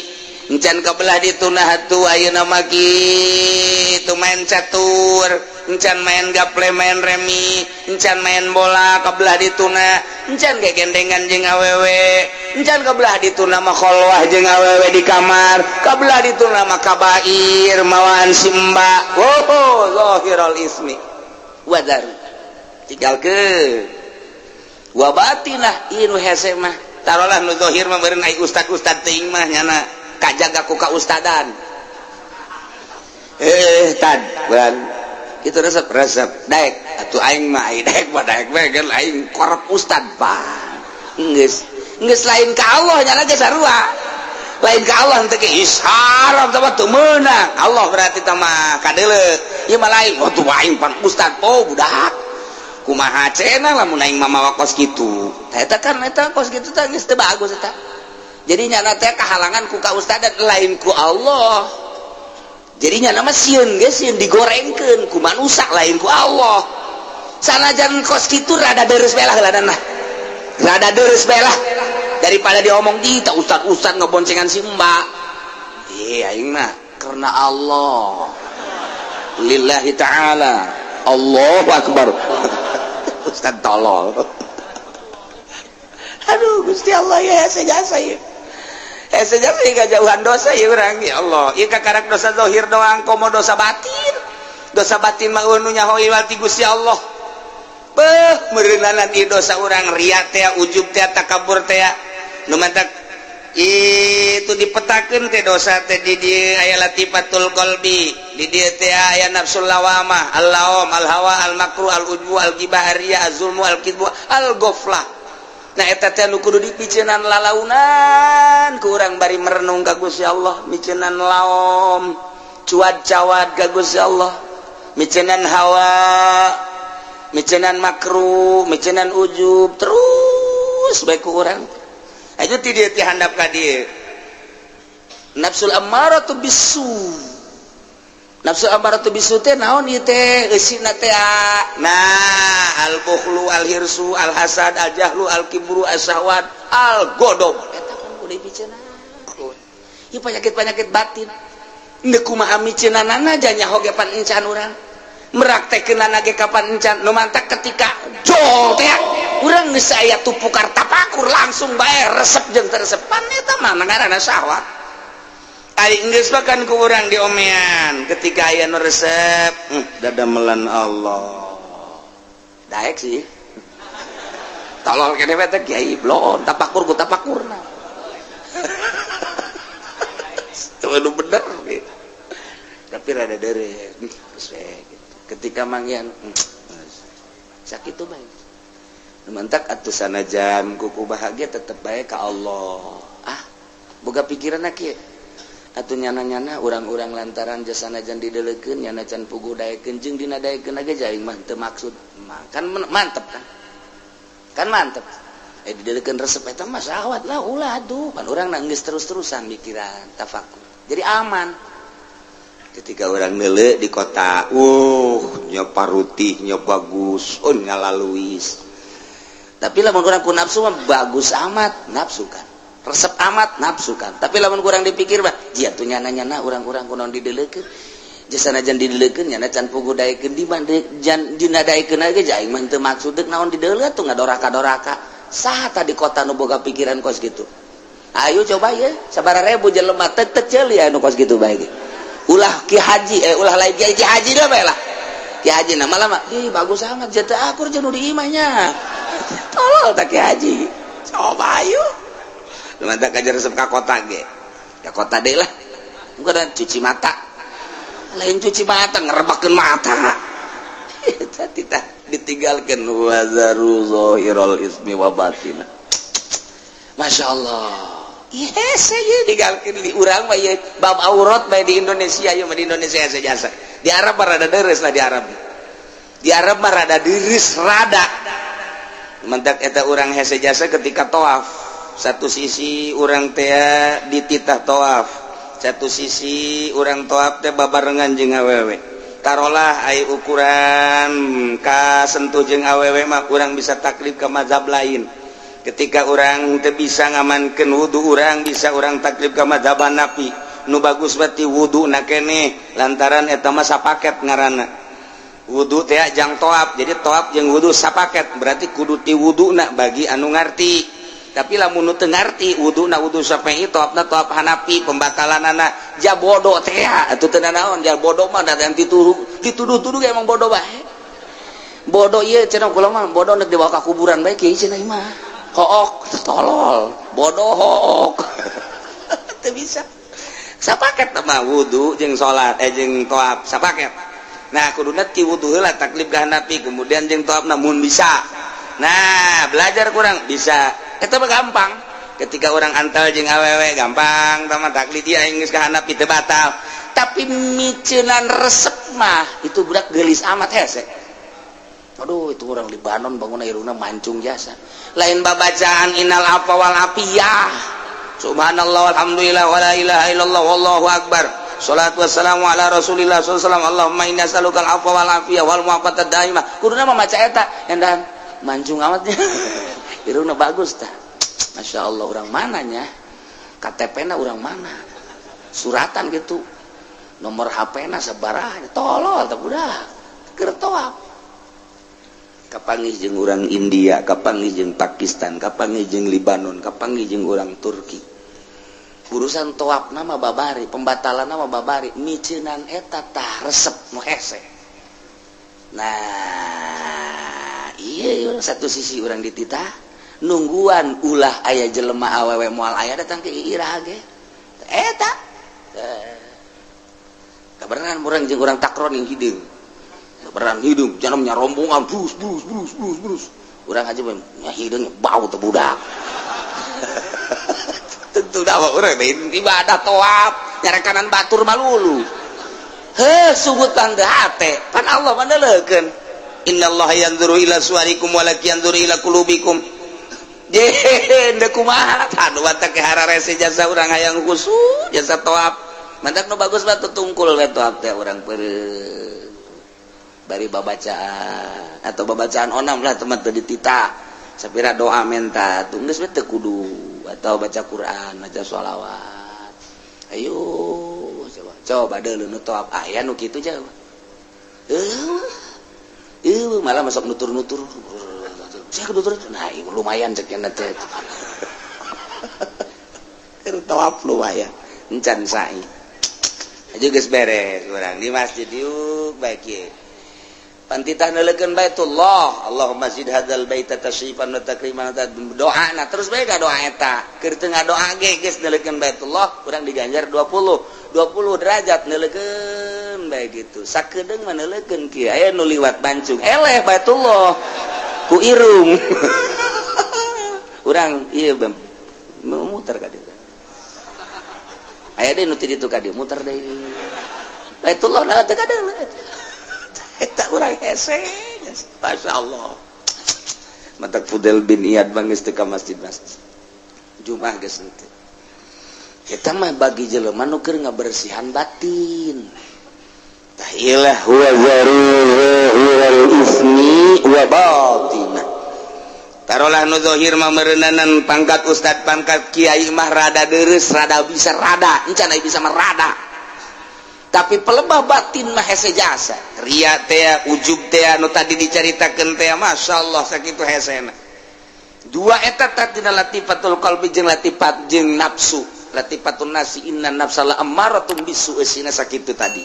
encan kabelah dituna hatu ayeuna mah kitu main catur encan main gaple main remi encan main bola kabelah dituna encan gegendengan jeung awewe encan kabelah dituna mah kholwah jeung awewe di kamar kabelah dituna mah kabair mawaan simba zahirul ismi wadar tinggalkeun wa batinah inu hese mah tarolah nu zahir mah beureun ai ustad teuing mah nyana kajaga ku ka ustadan tad ban kitu resep daek atuh aing mah ai daek mah daek we geus aing korep ustad pan geus lain ka Allah nyana ge sarua lain ka Allah teh ge isharam teh teu meunang Allah berarti teh mah kadeuleuh ieu mah lain tuh aing pan ustad budak kumaha cenah lamun aing mah mawa kos kitu eta kan eta kos kitu teh geus teu bagus eta jadi nyana teh kahalangan ku ka ustadan lain ku Allah jadi nyana mah sieun geus sieun digorengkeun ku manusia lain ku Allah sanajan kos kitu rada deres belah heuladanna rada deres belah daripada diomong di tak ustad ngeboncengan si mbak aing mah karena Allah lillahi ta'ala Allahu akbar ustad tolol aduh Gusti Allah ya sejasa ya sejasa ya kejauhan dosa ya urang ya Allah ieu kakarak dosa zahir doang komo dosa batin mah nu nyaho iwal ti Gusti Allah beuh meureunanan ieu dosa urang ria teh ujub teh takabur teh nu mantak itu dipetakeun teh dosa teh di dieu aya latifatul qalbi di dieu teh aya nafsul lawamah al-lawam al-hawa al-makruh al-ujbu al-ghibah ar-riya az-zulmu al-kidbu al-ghaflah eta teh nu kudu dipiceunan lalaunan ku urang bari merenung ka Gusti Allah, miceunan laom cuad-cawad ka Gusti Allah, miceunan hawa, miceunan makruh, miceunan ujub, terus bae ku urang. Ayo ti dieu ti handap ka dieu. Nafsul ammaratu bisu. Nafsu ammaratu bisu teh naon ieu teh? Eusina teh nah al-bukhlu, al-hirsu, al-hasad, al-jahlu, al-kibru, as-sahwat, al-ghadab. Eta kan kudu dipiceunan. Ieu penyakit-penyakit batin. Neuk kumaha miceunanana nya hoge pan encan urang. Meraktekeunana ge kapan encan nu mantak ketika jol teh urang geus aya tupukar tapakur langsung bae resep jeung teu resep pan eta mah ngaranna syahwat. Ari geus bakan ku urang diomean ketika aya nu resep dadamelan Allah. Daek sih. Tolol kene teh kiai blon tapakur ku tapakurna. Itu bener gitu. Tapi rada dere geus gitu. Ketika mangyan sakit tuh baik. Mantak atuh sanajan kuku bahagia tetep bae ka Allah. Boga pikiran kieu. Atuh nyana-nyana urang-urang lantaran jasa najan didelekeun nyana can puguh daekeun jeung dina daekeunage jaing mah teu maksud. Kan mantep kan. Kan mantep. Didelekeun resep eta mah syahwat lah ulah atuh. Pan urang nanggeus terus-terusan mikiran tafakur. Jadi aman. Ketika orang neuleuh di kota, nya parutih, nya bagus, ngalaluis. Tapi lamun urang ku nafsu mah bagus amat, nafsu kan. Resep amat, nafsu kan. Tapi lamun urang dipikir mah, jieu atuh nyana-nyana urang-urang kunaon didelekeun. Jasa najan didelekeun nyana can puguh daekeun di mana dina daekeun ge jaing mah teu maksud deuk naon dideleut atuh ngadoraka-doraka. Saha tadi kota nu boga pikiran kos gitu. Ayo coba ya, sabaraha ribu jelema teu ceuli anu kos gitu bae ge. Ulah Ki Haji, ulah lain Ki Haji dah bae lah. Ki Haji na malah mah, bagus amat jatuh akur jeung nu di imahnya. Tolol tak Ki Haji. Coba ayo. Lumayan kajar resep ka kota ge. Ka kota deui lah. Engko da cuci mata. Lain cuci mata ngerebakeun mata. Eta titah ditinggalkeun wa zaru zahirul ismi wa batina. Masya Allah. Yes, aja digalkeun di urang mah ieu bab aurat bae di Indonesia ieu mah di Indonesia jasa. Di Arab mah rada deres lah di Arab. Di Arab mah rada diris rada. Mentak eta urang hese jasa ketika tawaf. Satu sisi urang teh dititah tawaf. Satu sisi urang tawaf teh babarengan jeung awewe. Tarolah ai ukuran ka sentuh jeung awewe mah urang bisa taklif ke mazhab lain. Ketika orang teu bisa ngamankeun wudu urang bisa urang taklif ka mazhab Hanafi nu bagus berarti wuduna keneh lantaran eta mah sapaket ngaranna wudu teh jang toab jadi toab jeung wudu sapaket berarti kudu ti wuduna bagi anu ngarti tapi lamun nu teu ngarti wuduna wudu Syafi'i toabna toab Hanafi pembatalanana ja bodoh teh atuh teu naon ja bodoh mah da dituduh-tuduh emang bodoh bae bodoh ieu cenah kula mah bodoh neuk dibawa ka kuburan bae kieu cenah mah hook tolol bodoh hook teu bisa sapaket mah wudu jeung salat jeung toab sapaket nah kuduna ti wudu heula taklif ka Hanafi kemudian jeung toab namun bisa nah belajar kurang bisa eta mah gampang ketika orang antal jeung awewe gampang tama taklif ieu geus ka Hanafi teu batal tapi miceunan resep mah itu budak geulis amat hese. Aduh itu orang Libanon bangun iruna mancung jasa lain babacaan innal afwa wal afiyah subhanallah walhamdulillah wala ilaha illallah wallahu akbar sholatu wassalamu ala rasulillah sallallahu alaihi wasallam Allahumma inna nas'alukal afwa wal afiyah wal mu'afatad daimah kuduna mah maca eta endan mancung amatnya iruna bagus tah Masya Allah orang mananya KTP-na orang mana suratan gitu nomor HP-na sabaraha tolol tah udah keur toab kapanggih jeung urang India, kapanggih jeung Pakistan, kapanggih jeung Libanon, kapanggih jeung urang Turki. Urusan toab nama babari, pembatalan nama babari, miceunan eta tah resep nu hese. Nah, iya satu sisi urang dititah, nungguan ulah aya jelema awewe moal aya datang ke Ira ge. Eta. Kabarengan urang jeung urang takron yang hideung. Beran hidung jangan rombongan brus urang aja hidungnya bau teu budak tentu dawa urang ibadah tawaf nyarekanan batur malulu subutan teu hate pan Allah mandelekeun innallaha yanzuru ila suwarikum wa la yanzuru ila qulubikum jende kumaha anu watak hararese jasa urang hayang khusyuk jasa tawaf mantak nu bagus batu tungkul we tawaf teh urang peureun bari babacaan atau babacaan onam lah teman teu ditita sapira doa menta geus we teu kudu atau baca Quran baca sholawat ayo coba deuleu nu tawaf aya nu kitu jah malah masuk nutur-nutur saya kebetulan nah lumayan cek yang nanti tawaf lumayan encan sai aja geus beres urang di masjid yuk baik ye pantitah neulekeun baitullah Allahumma zid hadzal baita tashrifan wa takriman doana terus bae ka doa eta keur teu ngadoa ge geus neulekeun baitullah urang diganjar 20 derajat neulekeun bae gitu sakedeung mah neulekeun kieu aya nu liwat bancung eleh baitullah ku irung urang ieu muter ka dieu aya deui nu ti ditu ka dieu muter deui baitullah na teu kadeung eta urang hese masyaallah matak Fudel bin Iyad bangis teu ka masjid Jumat geus henteu eta mah bagi jelema nu keur ngabersihan batin tahilah huwa zarul ismi wa batinah tarolah nu zahir mah meureunanan pangkat ustad pangkat kiai mah rada deureus rada bisa rada encan aya bisa mah rada tapi pelebah batin mah hese jasa ria teh ujub teh anu tadi dicaritakeun teh masyaallah sakitu hesena dua eta tina latifatul qalbi jeung latifat jeung nafsu latifatun nasi inna nafsala ammaratun bisu esina sakitu tadi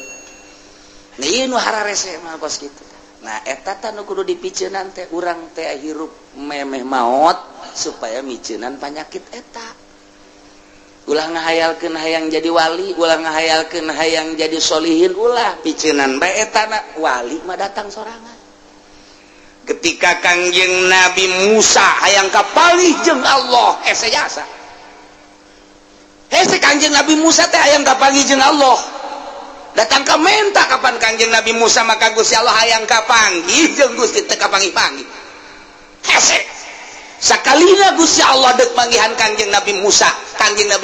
nah ieu nu hararese mah kos kitu nah eta teh nu kudu dipiceunan teh urang teh hirup memeh maot supaya miceunan panyakit eta ulah ngahayalkeun hayang jadi wali ulah ngahayalkeun hayang jadi solihin ulah piceunan bae eta wali mah datang sorangan ketika Kangjeng Nabi Musa hayang kapalih jeung Allah hese jasa hese Kangjeng Nabi Musa teh hayang kapalih jeung Allah datang ka menta kapan Kangjeng Nabi Musa maka Gusti Allah hayang kapanggih jeung Gusti teu kapanggih-panggih hese sakalina Gusti Allah deuk manggihan Kangjeng Nabi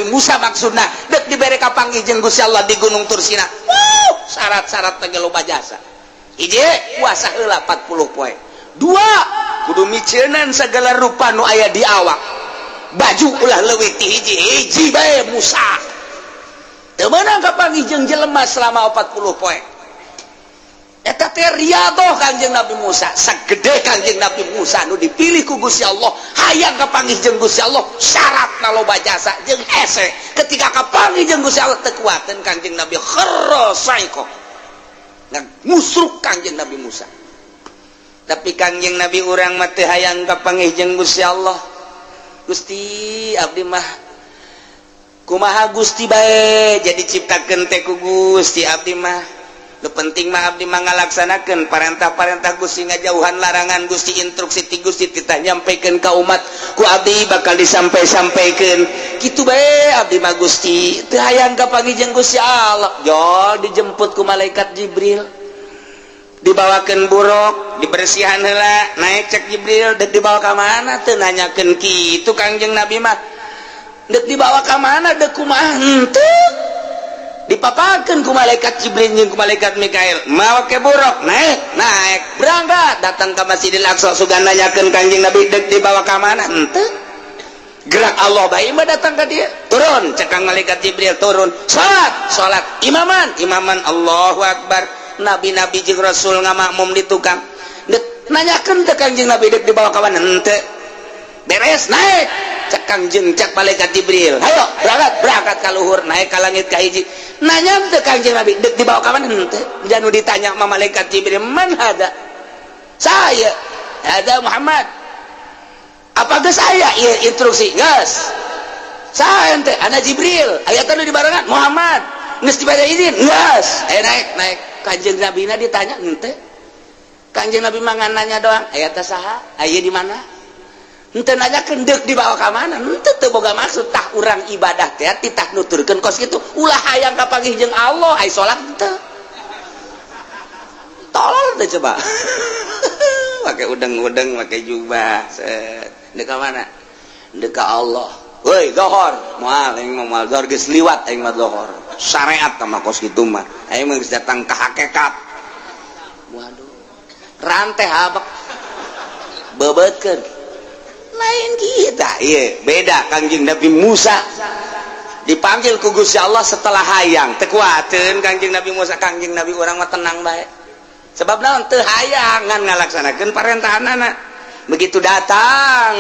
Musa maksudna deuk dibere kapanggih jeung Gusti Allah di Gunung Tursina syarat-syarat teh loba jasa hiji puasa heula 40 poe dua kudu miceunan segala rupa nu aya di awak baju ulah leuwih ti hiji bae Musa teu meunang kapanggih jeung jelema selama 40 poe eta teh riyadhah Kangjeng Nabi Musa sagede Kangjeng Nabi Musa nu dipilih ku Gusti Allah hayang kapanggih jeung Gusti Allah syaratna loba jasa jeung hese ketika kapanggih jeung Gusti Allah teu kuateun Kangjeng Nabi kharra sa'iqah musruk Kangjeng Nabi Musa tapi Kangjeng Nabi urang mah teu hayang kapanggih jeung Gusti Allah Gusti abdi mah kumaha Gusti bae jadi ciptakeun teh ku Gusti abdi mah nu penting mah abdi mah ngalaksanakeun parentah-parentah Gusti ngajauhan larangan Gusti instruksi ti Gusti titah nyampikeun ka umat ku abdi bakal disampai-sampaikeun kitu bae abdi mah Gusti teu hayang kapanggih jeung Gusti Allah jol dijemput ku malaikat Jibril dibawakeun buruk dibersihan heula naik cek Jibril deuk dibawa ka mana teu nanyakeun kitu Kangjeng Nabi mah deuk dibawa ka mana deuk kumaha henteu dipapakeun ku malaikat Jibril jeung ku malaikat Mikail mawa ke buruk naik berangkat datang ke Masjidil Aqsa sugan nanyakeun Kangjeng Nabi deuk dibawa ka mana henteu gerak Allah bae mah datang ka dieu turun cek malaikat Jibril turun salat imaman Allahu Akbar nabi-nabi jeung rasul ngamakmum di tukang nanyakeun teh Kangjeng Nabi deuk dibawa ka mana henteu beres naik cek Kangjeng cek malaikat Jibril hayo berangkat ka luhur naik ka langit ka hiji nanya teh Kangjeng Nabi deuk dibawa ka mana henteu janu ditanya sama malaikat Jibril man hada saya hada Muhammad apa geus saya ieu instruksi geus saya ente ana Jibril aya teh di barengan Muhammad geus dibere izin geus naik Kangjeng Nabi na ditanya henteu Kanjeng Nabi mangananya doang aya teh saha aya di mana henteu nanya kendek dibawa ka mana henteu teu boga maksud tah urang ibadah teh titah nuturkeun kos kitu ulah hayang kapanggih jeung Allah ai salat henteu tolol teh coba pakai udeng-udeng pakai jubah set dek ka mana dek ka Allah woi zohor moal aing moal zohor geus liwat aing mah zohor syariat mah kos kitu mah aing mah geus datang ka hakikat waduh rantai habak bebetkeun lain kita iya beda Kangjeng Nabi Musa dipanggil ku Gusti Allah setelah hayang teu kuateun Kangjeng Nabi Musa Kangjeng Nabi urang mah tenang bae sebab naon teu hayang ngan ngalaksanakeun parentahanana begitu datang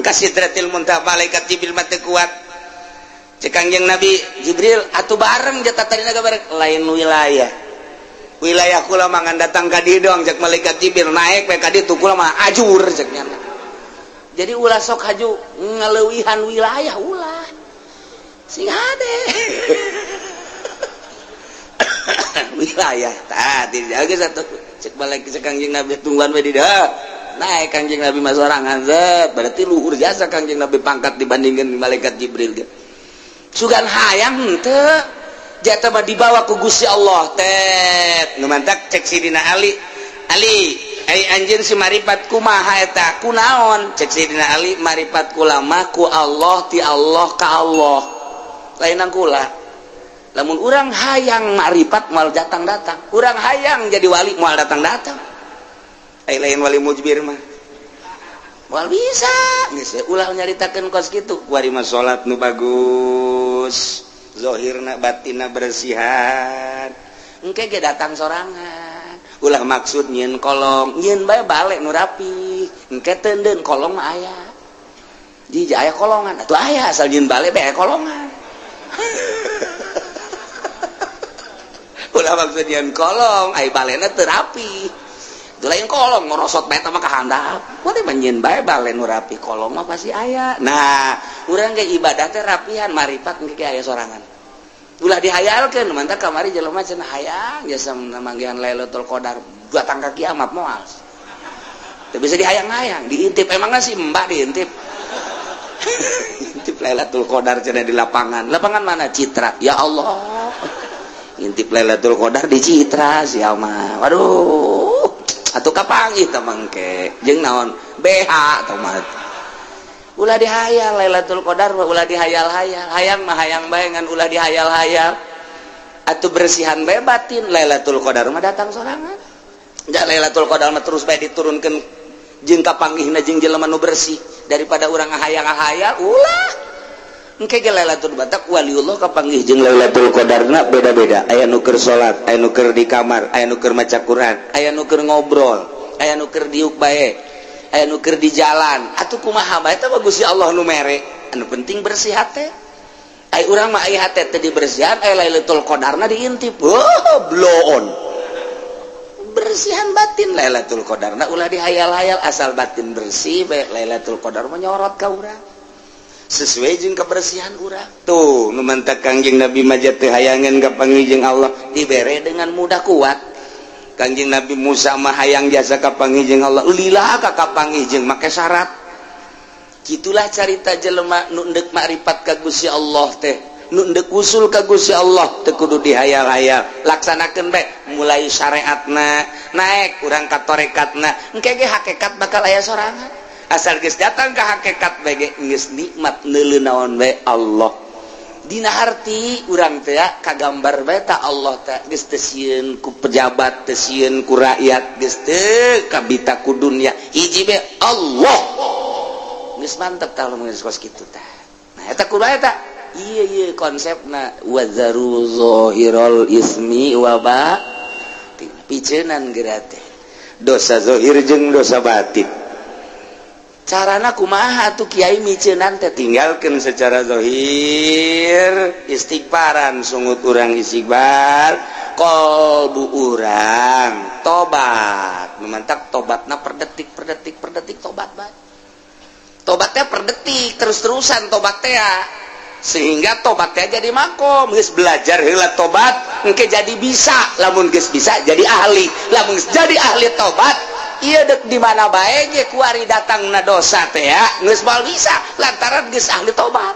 ka Sidratil Muntaha malaikat Jibril mah teu kuat cek Kangjeng Nabi Jibril atuh bareng jata tarina bareng lain wilayah kula mah ngan datang ka dieu doang cek malaikat Jibril naik we ka dieu kula mah ajur cek nya jadi ulah sok haju ngaleuwihan wilayah ulah sing hade wilayah tadi jaga satu cek balik ke Kangjeng Nabi tungguan we di dah naik Kangjeng Nabi mah sorangan zat berarti luhur jasa Kangjeng Nabi pangkat dibandingkan malaikat Jibril ge sugan hayang henteu jata mah dibawa ku Gusti Allah teh nu mantak cek sidina Ali ai anjeun si maripat kumaha eta kunaon cek sidina Ali maripat kula mah ku Allah ti Allah ka Allah lainang kula lamun urang hayang maripat moal datang-datang urang hayang jadi wali moal datang-datang ai lain wali mujbir mah moal bisa geus ulah nyaritakeun kos kitu kuari mah salat nu bagus zahirna batinna bersihan engke ge datang sorangan ulah maksud nyieun kolong nyieun bae bale nu rapi engke teudeun kolong mah aya di aya kolongan atuh aya asal nyieun bale bae kolongan ulah maksud nyieun kolong ai balena teu rapi teu lain kolong ngorosot bae teh mah kahandap poe mah nyieun bae bale nu rapi kolong mah pasti aya nah urang ge ibadah teh rapihan maripat engke aya sorangan ulah dihayalkeun mantap kamari jelema cenah hayang jasa manggihan Lailatul Qadar datang ka kiamat moal teu bisa dihayang-hayang diintip emangna si mbak diintip intip Lailatul Qadar cenah di lapangan mana Citra ya Allah intip Lailatul Qadar di Citra sia mah waduh atuh kapanggih teh mangke jeung naon BH tah mah ulah dihayal Lailatul Qadar ulah dihayal-hayal hayang mah hayang bae ngan ulah dihayal-hayal atuh bersihan bae batin Lailatul Qadar mah datang sorangan da Lailatul Qadar mah terus bae diturunkeun jeung kapanggihna jeung jelema nu bersih daripada urang ngahayal-ngahayal ulah engke ge Lailatul Qadar waliullah kapanggih jeung Lailatul Qadarna beda-beda aya nu keur salat aya nu keur di kamar aya nu keur maca Quran aya nu keur ngobrol aya nu keur diuk bae aya nu keur di jalan atuh kumaha bae teh Gusti Allah nu mere anu penting bersih hate ai urang mah aya hate teh dibersihan aya Lailatul Qadarna diintip blow on bersihan batin Lailatul Qadarna ulah dihayal-hayal asal batin bersih bae Lailatul Qadar mah nyorot ka urang sesuai jeung kebersihan urang tuh nu mantak Kangjeng Nabi mah teh hayangan kapanggih jeung Allah dibere dengan mudah kuat Kangjeng Nabi Musa mah hayang jasa kapanggih jeung Allah lila ka kapanggih jeung make syarat gitulah carita jelema nu endek makrifat ka Gusti Allah teh nu endek usul ka Gusti Allah teu kudu dihayal-hayal laksanakeun bae mulai syariatna naik urang ka tarekatna engke ge hakikat bakal aya sorangan asal geus datang ka hakikat bae ge geus nikmat neuleuh naon bae Allah dina harti urang teh kagambar bae ta Allah teh geus teu sieun ku pejabat teu sieun ku rakyat geus teu kabita ku dunya hiji bae Allah geus mantep tah lamun geus kos kitu tah nah eta kudu eta ieu konsepna wazaru zahirul ismi wa batin piceunan geura teh dosa zahir jeung dosa batin carana kumaha tuh kiai miceunan teh tinggalkeun secara zahir istighfaran sungut urang istighfar qalbu urang tobat memantak tobatna per detik tobat bae tobatnya per detik terus-terusan tobat teh sehingga tobat teh jadi makom geus belajar heula tobat engke jadi bisa, lamun geus bisa jadi ahli, lamun jadi ahli tobat ieu dek di mana bae ge kuari datangna dosa teh ya geus moal bisa lantaran geus ahli tobat,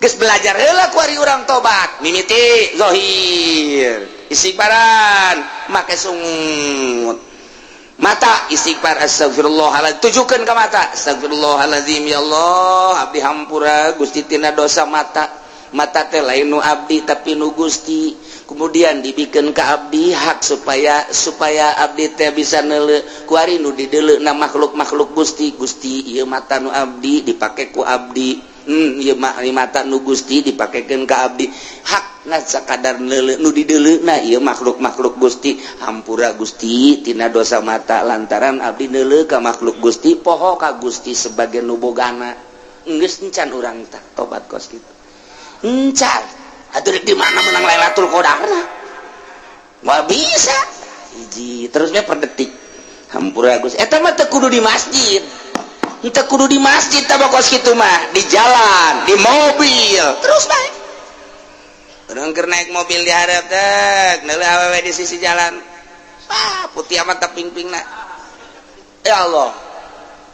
geus belajar heula kuari urang tobat, mimiti zahir istighfaran make sungut mata istighfar astagfirullahaladzim tujukan ke mata astagfirullahaladzim ya Allah abdi hampura Gusti tina dosa mata teh lain nu abdi tapi nu Gusti, kemudian dibikin ke abdi hak supaya abdi teh bisa neule kuari nu dideuleu na makhluk Gusti ieu mata nu abdi dipake ku abdi ieu mata nu Gusti dipakekeun ka abdi hak na sakadar neuleu nu dideuleuna ieu makhluk Gusti hampura Gusti tina dosa mata lantaran abdi neuleu ka makhluk Gusti poho ka Gusti sebagai nu bogana geus encan urang tah tobat kos kitu encan atuh di mana menang Lailatul Qadarna moal bisa hiji terusnya per detik hampura Gusti eta mah teu kudu di masjid teu kudu di masjid tah kos kitu mah di jalan di mobil terus bae urang keur naik mobil di hareup teh neuleuh awewe di sisi jalan putih amat teh pingpingna ya Allah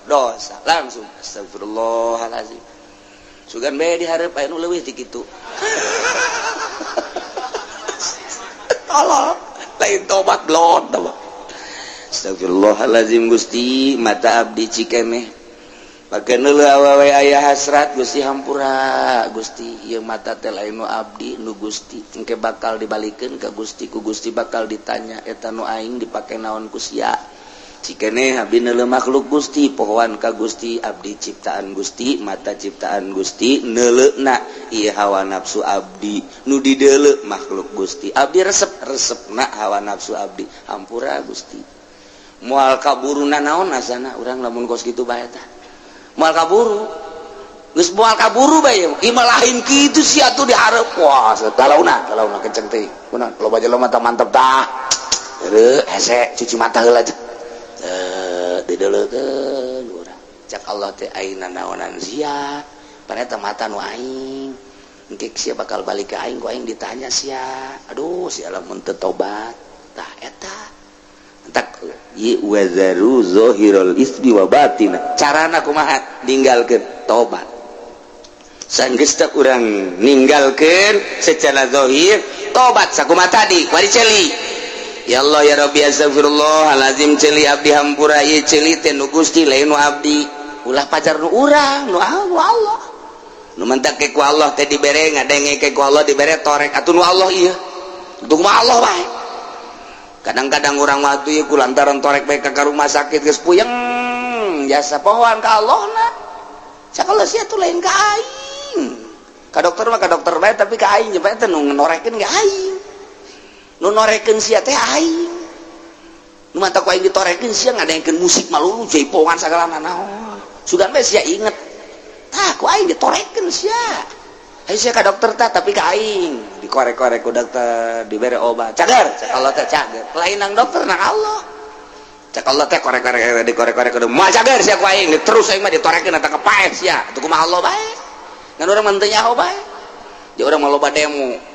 dosa langsung astagfirullahalazim sugan bae di hareup aya nu leuwih ti kitu tolol lain tobat blon astagfirullahalazim Gusti mata abdi cikeneh pake neuleuh awewe aya hasrat Gusti hampura Gusti ieu mata teh lain nu abdi nu Gusti engke bakal dibalikeun ka Gusti ku Gusti bakal ditanya eta nu aing dipake naon ku sia cikeneh abdi neuleuh makhluk Gusti pohoan ka Gusti abdi ciptaan Gusti mata ciptaan Gusti neuleuhna ieu hawa nafsu abdi nu dideuleu makhluk Gusti abdi resepna hawa nafsu abdi hampura Gusti moal kaburuna naon asana urang lamun kos kitu bae tah moal kaburu geus moal kaburu bae ieu mah lain kitu sia atuh di hareup wah talauna kenceng teh kunaon loba jelema tah mantep tah heureuh hese cuci mata heula dideuleukeun urang cak Allah teh ayeuna naonan sia paneta mata nu aing engke sia bakal balik ka aing ku aing ditanya sia aduh sia lamun teu tobat tah eta tak ye wazaru zahirul ismi wa batina carana kumaha ninggalkeun tobat sanggeus teh urang ninggalkeun secara zahir tobat sakumaha tadi kuari celi ya Allah ya Rabbi astagfirullahalazim celi abdi hampura ieu celi teh nu Gusti lain nu abdi ulah pacar nu urang nu Allah nu mentak ke ku Allah teh dibere ngadenge ke ku Allah dibere torek atuh nu Allah ieu untuk mah Allah bae kadang-kadang urang mah atuh ieu ku lantaran torek bae ka rumah sakit geus puyeng jasa pohoan ka Allahna sakala sia tuh lain ka aing ka dokter mah ka dokter bae tapi ka aing bae teh nu ngenorekeun ge aing nu norekeun sia teh aing nu mata ku aing ditorekeun sia ngadengkeun musik malulu jaipongan sagala naon sugan bae sia inget ku aing ditorekeun sia aya sia ka dokter tah tapi ka aing dikorek-korek ku dokter dibere obat cager cak Allah teh cager lain nang dokter nang Allah cak Allah teh korek-korek dikorek-korek kudu moal cager sia ku aing terus aing mah ditorekeun eta kepaet sia atuh kumaha Allah bae ngan urang mah teu nyaho bae jeung urang mah loba demo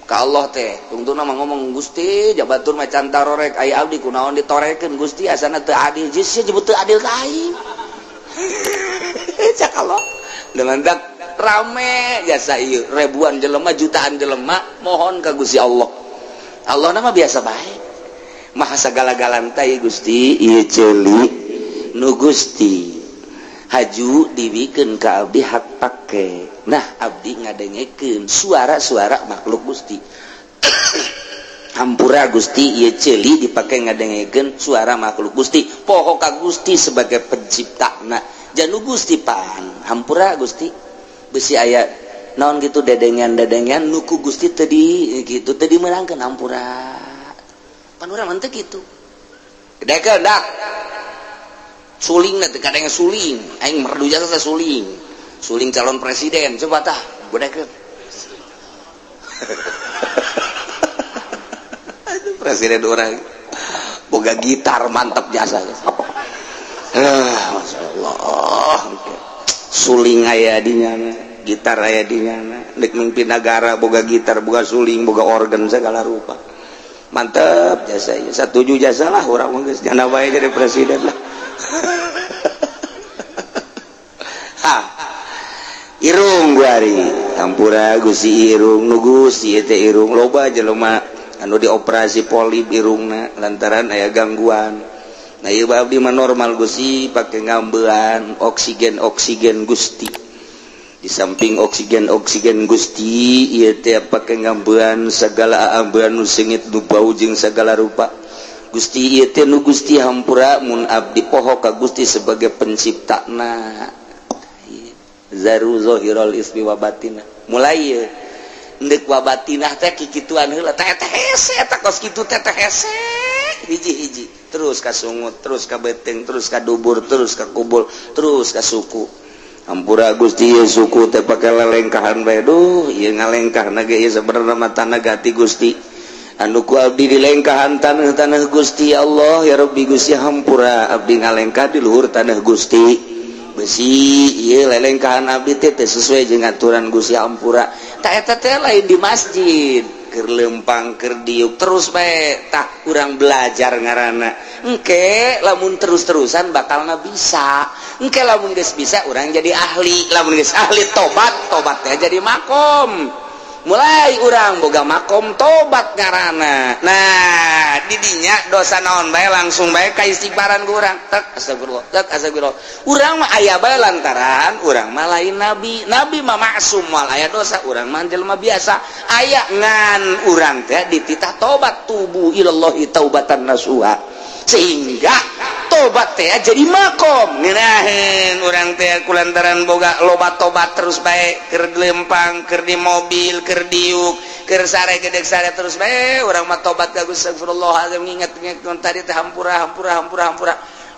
ka Allah teh tungtuna mah ngomong Gusti jabatur mah can tarorek aya abdi kunaon ditorekeun Gusti asana teu adil geus sia jebut teu adil ka aing cak Allah demandak rame jasa ieu ribuan jelema jutaan jelema mohon ka Gusti Allah nama biasa bae maha sagala-galan teh Gusti ieu ceuli nu Gusti haju dibikeun ka abdi hak pake nah abdi ngadengekeun suara-suara makhluk Gusti hampura Gusti ieu ceuli dipake ngadengekeun suara makhluk Gusti poho ka Gusti sebagai penciptana janu Gusti pan hampura Gusti besi aya naon gitu dedengan nuku Gusti tadi gitu tadi menangkeun hampura pan urang mah teu kitu gedekeun dak suling teh kadang suling aing merdu jasa suling calon presiden coba tah gedekeun presiden orang boga gitar mantap jasa Masya Allah suling aya dinya gitar aya dinyana dek mimpi negara boga gitar boga suling boga organ segala rupa mantep jasa ya setuju jasa lah orang geus nyana bae jadi presiden lah ha irung guari hampura Gusti irung nu Gusti teh irung loba jelema anu dioperasi polip irungna lantaran aya gangguan. Nah ieu abdi mah normal Gusti pake ngambean oksigen Gusti. Di samping oksigen Gusti ieu teh pake ngambean sagala ambean nu seungit nu bau jeung sagala rupa. Gusti ieu teh nu Gusti hampura mun abdi poho ka Gusti sebagai penciptana. Zaru zahirul ismi wa batinah. Mulai ieu ndek wa batinah teh kikituan heula teh hese eta kos kitu teh hese hiji-hiji terus ka sungut terus ka beteng terus ka dubur terus ka kubul terus ka suku hampura Gusti ieu suku teh pake lalengkahan bae duh ieu ngalengkahna ge ieu sabenerna mah tanah gati Gusti anu ku abdi dilengkahan taneuh Gusti Allah ya Rabbi Gusti hampura abdi ngalengkah di luhur tanah Gusti besi ieu lelengkahan abdi teh sesuai jeung aturan Gusti hampura tah eta teh lain di masjid keur lempang keur diuk terus bae tah urang belajar ngaranna engke lamun terus-terusan bakalna bisa engke lamun geus bisa urang jadi ahli lamun geus ahli tobat teh jadi makom mulai urang boga makom tobat ngaranna nah didinya dosa naon bae langsung bae ka istighfaran ku urang tek astagfirullah urang mah aya bae lantaran urang mah lain nabi mah maksum moal aya dosa urang mah jelema biasa aya ngan urang teh dititah tobat tubu ilallahi taubatan nasuha sehingga tobat teh jadi makom ngeunaheun urang teh kulantaran boga loba tobat terus bae keur lempang keur di mobil keur diuk keur sare gedeg sare terus bae urang mah tobat ka Gusti astagfirullahalazim nginget-nginget tadi teh hampura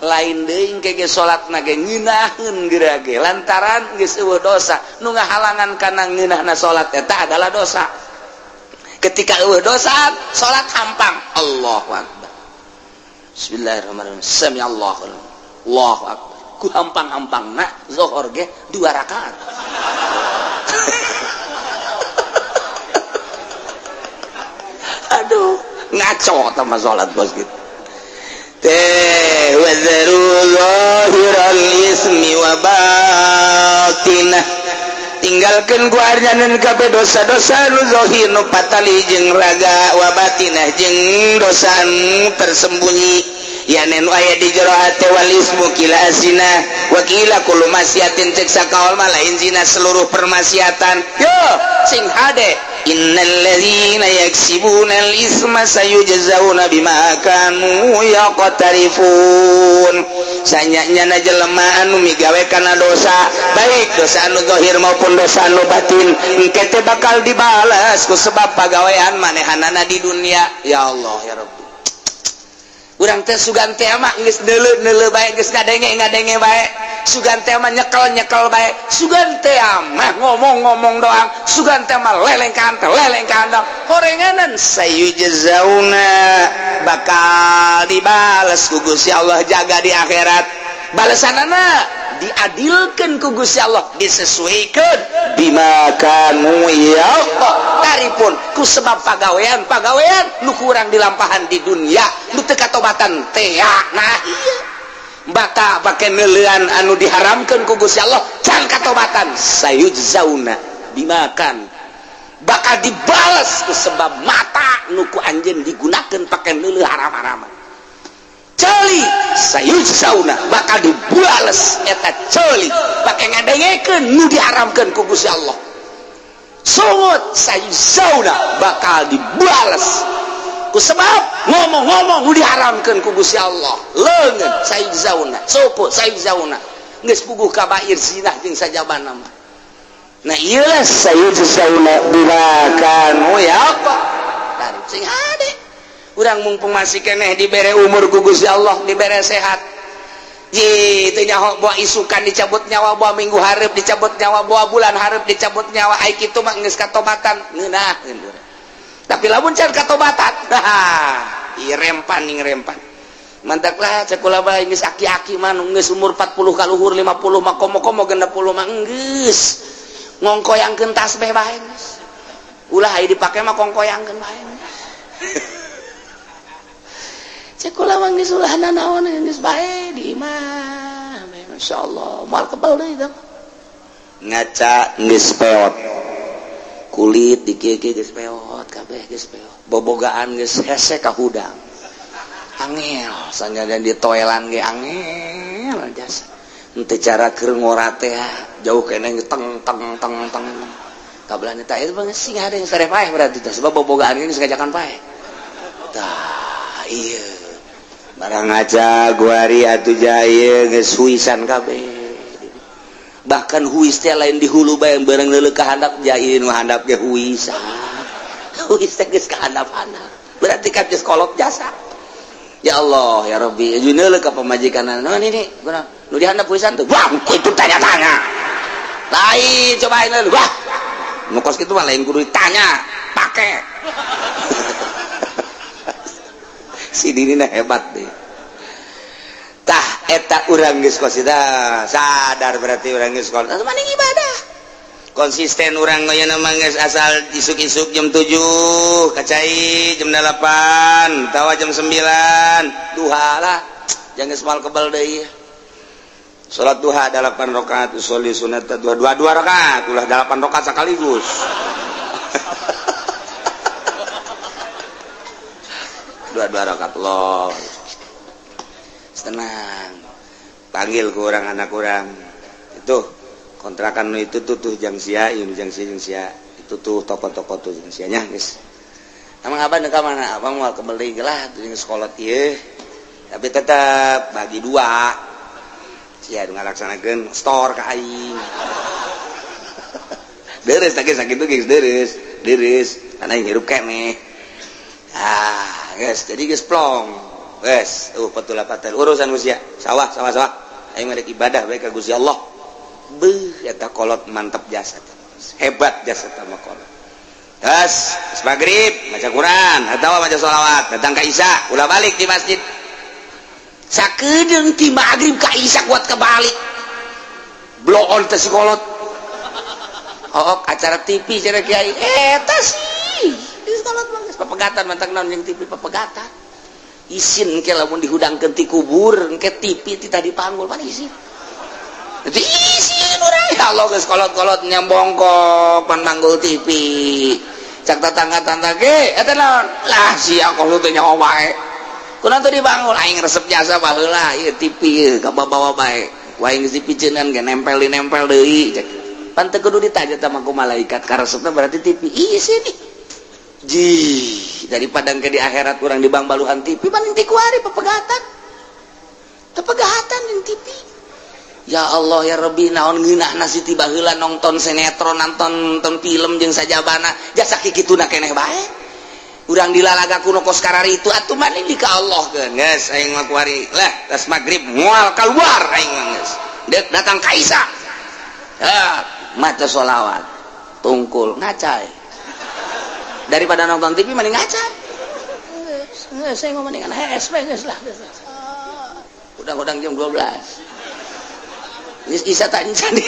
lain deui engke ge salatna ge ngeunaheun geura ge lantaran geus eueuh dosa nu ngahalangan kana ngeunahna salat eta adalah dosa ketika eueuh dosa salat hampang Allahu akbar Bismillahirrahmanirrahim. Sami Allahu akbar. Ku hampang-hampangna zuhur ge 2 rakaat. Aduh, ngaco sama salat bos gitu. Teh wa zaru zahiral ismi wa batinah. Tinggalkeun ku arjaneun kabeh dosa-dosa nu zahir nu patali jeung raga wa batinah jeung dosa nu tersembunyi yanen aya di jero hate wal ismu kila asina wa kila kullu masyiatin cek sakaol mah lain zina seluruh permaksiatan yo sing hade innal ladzina yaksibuna al isma sayujzauna bima kanu yaqtarifun sanyanya jelema anu migawe kana dosa baik dosa anu zahir maupun dosa anu batin engke teh bakal dibalas ku sebab pagawean manehanana di dunia ya Allah ya Rabbi urang teh sugan teh mah geus neuleuh bae geus ngadenge bae sugan teh mah nyekel bae sugan teh mah ngomong doang sugan teh mah lelengkan doang horenganan sayujzauna bakal dibales ku Gusti Allah jaga di akhirat balasanana diadilkeun ku Gusti Allah disesuaikeun bima kanu taripun ku sebab pagawean nu kurang dilampahan di dunia nu teu katobatan teh nah iya baka pake neuleuan anu diharamkeun ku Gusti Allah can katobatan sayujzauna bima kan bakal dibales ku sebab mata nu ku anjeun digunakeun pake neuleuh haram-haraman celi sayujzauna bakal dibales eta celi pake ngadengekeun nu diharamkeun ku Gusti Allah sungut sayujzauna bakal dibales ku sebab ngomong-ngomong nu diharamkeun ku Gusti Allah leungeun sayujzauna suku sayujzauna geus puguh kabair zina jeung sajabana mah nah ieu lah sayujzauna bima kanu dari sing hade urang mumpung masih keneh dibere umur ku Gusti Allah dibere sehat ji teu nyaho bawa isukan dicabut nyawa bawa minggu hareup dicabut nyawa bawa bulan hareup dicabut nyawa ai kitu mah geus katobatan ngeunaheun urang tapi lamun can katobatan ieu rempan mantaklah cek ulah bae geus aki-aki mah geus umur 40 ka luhur 50 mah komo-komo 60 mah geus ngongkoyangkeun tasbih bae geus ulah aya dipake mah kongkoyangkeun bae cek ulah mah geus ulah naon geus bae di imah masyaallah moal kebal deui tah ngaca geus peot kulit dikieu-kieu geus peot kabeh geus peot bobogaan geus hese ka hudang angel sanjana ditoelan ge angel jasa henteu cara keur ngora teh jauh keneh teng teng teng teng kabelan eta itu geus sing ada yang sare paeh berarti teh sebab bobogaan geus ngajakan paeh tah ieu barang aja guari atuh jaya geus huisan kabeh bahkan huis teh lain di hulu bae bareng leuleuh ka handap jaya nu handap ge huisan huis teh geus ka handap-handap berarti kan geus kolot jasa ya Allah ya Rabbi juneuleuh ka pamajikanna naon ini guna nu dihandap huisan tuh wah itu tanya-tanya lain cobain dulu wah nu kos kitu mah lain kudu ditanya pake si dinina hebat deh tah eta urang geus kos eta sadar berarti urang geus kos atuh maning ibadah konsisten urang aya mah geus asal isuk-isuk jam 7 kacai jam 8 tawa jam 9 duha lah jangan semal kebal deui salat duha 8 rakaat usolli sunat dua rakaat ulah 8 rakaat sekaligus dua rakaat loh tenang panggil ke orang anak orang itu kontrakan itu tuh jang sia itu tuh toko-toko tuh jang sianya guys emang abang ke mana abang mau kembali lah tuh sekolah ieu tapi tetap bagi dua sia ngalaksanakeun store ka aing deres sakit tuh guys deres karena yang hirup keneh guys jadi guys plong guys patulah patel urusan usia sawah aing merek ibadah bae ka Gusti Allah beuh eta kolot mantep jasa hebat jasa teh mah kolot gas maghrib baca Quran atawa baca sholawat datang ka Isya ulah balik di masjid sakedeung ti maghrib ka Isya kuat kebalik blow on teh si kolot acara TV cara kiai eta sih geus kolot mah geus papegatan mantang naon jeung TV papegatan isin ke lamun dihudangkeun ti kubur ke TV ti tadi panggul pan isin jadi isin urang ya Allah geus kolot-kolot nyambongkok pan panggul TV cak tetangga-tetangga ge eta naon lah sia kalau teh nyawa bae kunaon teh dibangun aing resep jasa baheula ieu TV ka bawa bae wae geus dipiceunan ge nempel deui cak pan teu kudu ditanya sama ku malaikat karesepna berarti TV isin nih daripada ke di akhirat kurang di bang baluhan TV paling ti kuari pepegatan yang TV ya Allah ya Rabbi naon ngeunahna Siti baheula nonton sinetron nonton film jeung sajabana jasa kikituna keneh bae urang dilalaga kuno kos karari itu atuh maning di ka Allah keun geus aing mah kuari lah tas magrib moal keluar aing mah geus datang ka Isya maca sholawat tungkul ngacai daripada nonton TV mending ngaca saya ngomongin HSP guys lah udang-udang jam 12 ini Isya tanya dia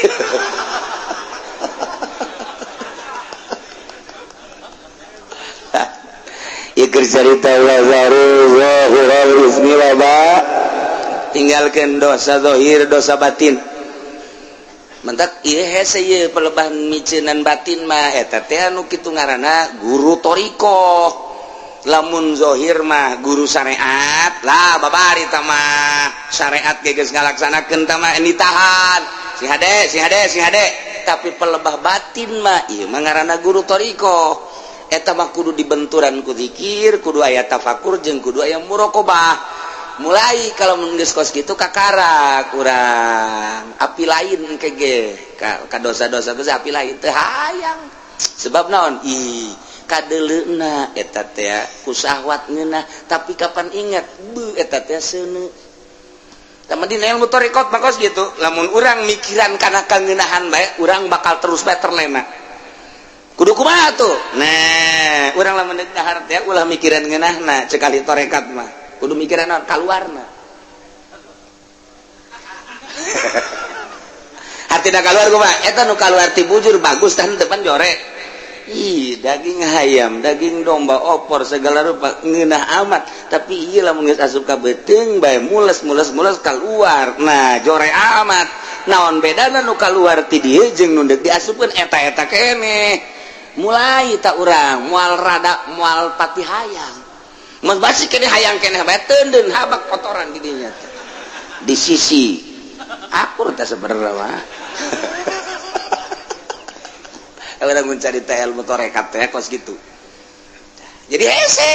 ya cerita tinggalkan dosa zahir dosa batin mentak ieu hese ieu pelebahan micenan batin mah eta teh anu kitu ngaranna guru toriko lamun zahir mah guru syariat lah babari tah mah syariat ge geus ngalaksanakeun tah mah nitahan si hade tapi pelebah batin mah ieu mah ngaranna guru toriko eta mah kudu dibenturan ku zikir kudu aya tafakur jeung kudu aya muraqabah mulai kalau geus kos kitu kakarak urang api lain kege ka dosa-dosa teh api lain teh hayang sebab naon kadeleuna eta teh ku syahwat ngeunah tapi kapan ingat eta teh seuneu tah dina ilmu tarekat mah kos gitu lamun urang mikiran kana kangeunahan bae urang bakal terus bae terlena kudu kumaha tuh nah urang lamun deuk dahar teh ulah mikiran ngeunahna cekali tarekat mah kudu mikiran kaluarna artina keluar kumaha eta nu keluar ti bujur bagus tah depan jorek. Ih, daging ayam, daging domba, opor segala rupa ngeunah amat, tapi ieu lamun geus asup ka beuteung bae mules keluar. Nah, jore amat. Naon bedana nu keluar ti dieu jeung nu deuk diasupkeun eta-eta keneh. Mulai tak urang moal rada moal pati hayang. Mun basi keneh hayang keneh bae teundeun habak kotoran di dinya. Di sisi akur teh sebenarnya mah. Orang mencari ilmu torekat teh kos gitu. Jadi hese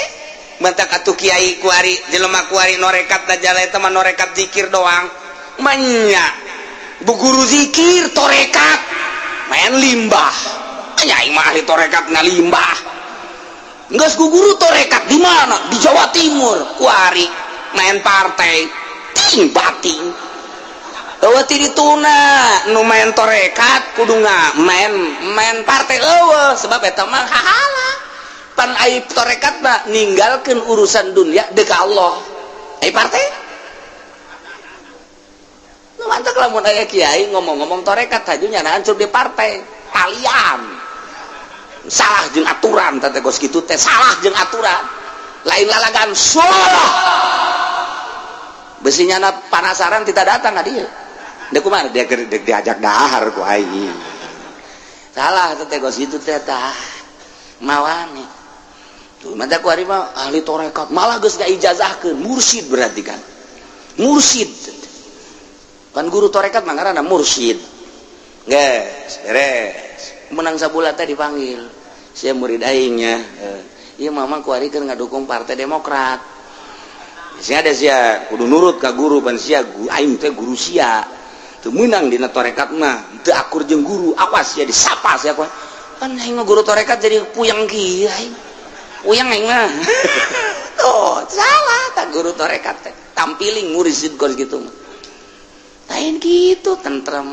bantak atuh kiai kuari jelema kuari norekat da jala eta mah norekat zikir doang. Manya bu guru zikir torekat main limbah. Nya aing mah ahli torekat na limbah. Geus ku guru torekat di mana? Di Jawa Timur. Kuari main partai ting bating. Eueuh ti dituna nu main torekat kudu main partai eueuh sebab eta mah hahala. Pan ai torekat mah ninggalkeun urusan dunia deuk ka Allah. Ai partai? Nu mantap lamun aya kiai ngomong-ngomong torekat haju nyana hancur di partai. Kalian salah jeung aturan teh gos kitu teh salah jeung aturan. Lain lalagan salah. Besi nyana panasaran tidak datang ka dieu. Dek kumaha dia diajak dahar ku aing. Salah teh gos itu teh tah. Mawane. Tuh manta ku ari mah ahli torekat, malah geus ngaijazahkeun, mursyid berarti kan. Mursyid. Kan guru torekat mah ngaranna mursyid. Geus, beres. Menang sabulat teh dipanggil. Sia murid aing nya. Ieu mama ku ari keur ngadukung Partai Demokrat. Sia ada sia kudu nurut ka guru pan sia aing teh guru sia. Teu meunang dina torekat mah teu akur jeung guru, awas ya disapa sia ku. Kan aing mah guru torekat jadi puyeng kieu aing. Puyeng aing mah. Oh, salah ka guru torekat teh. Tampiling mursyid kos gitu mah. Lain gitu tentrem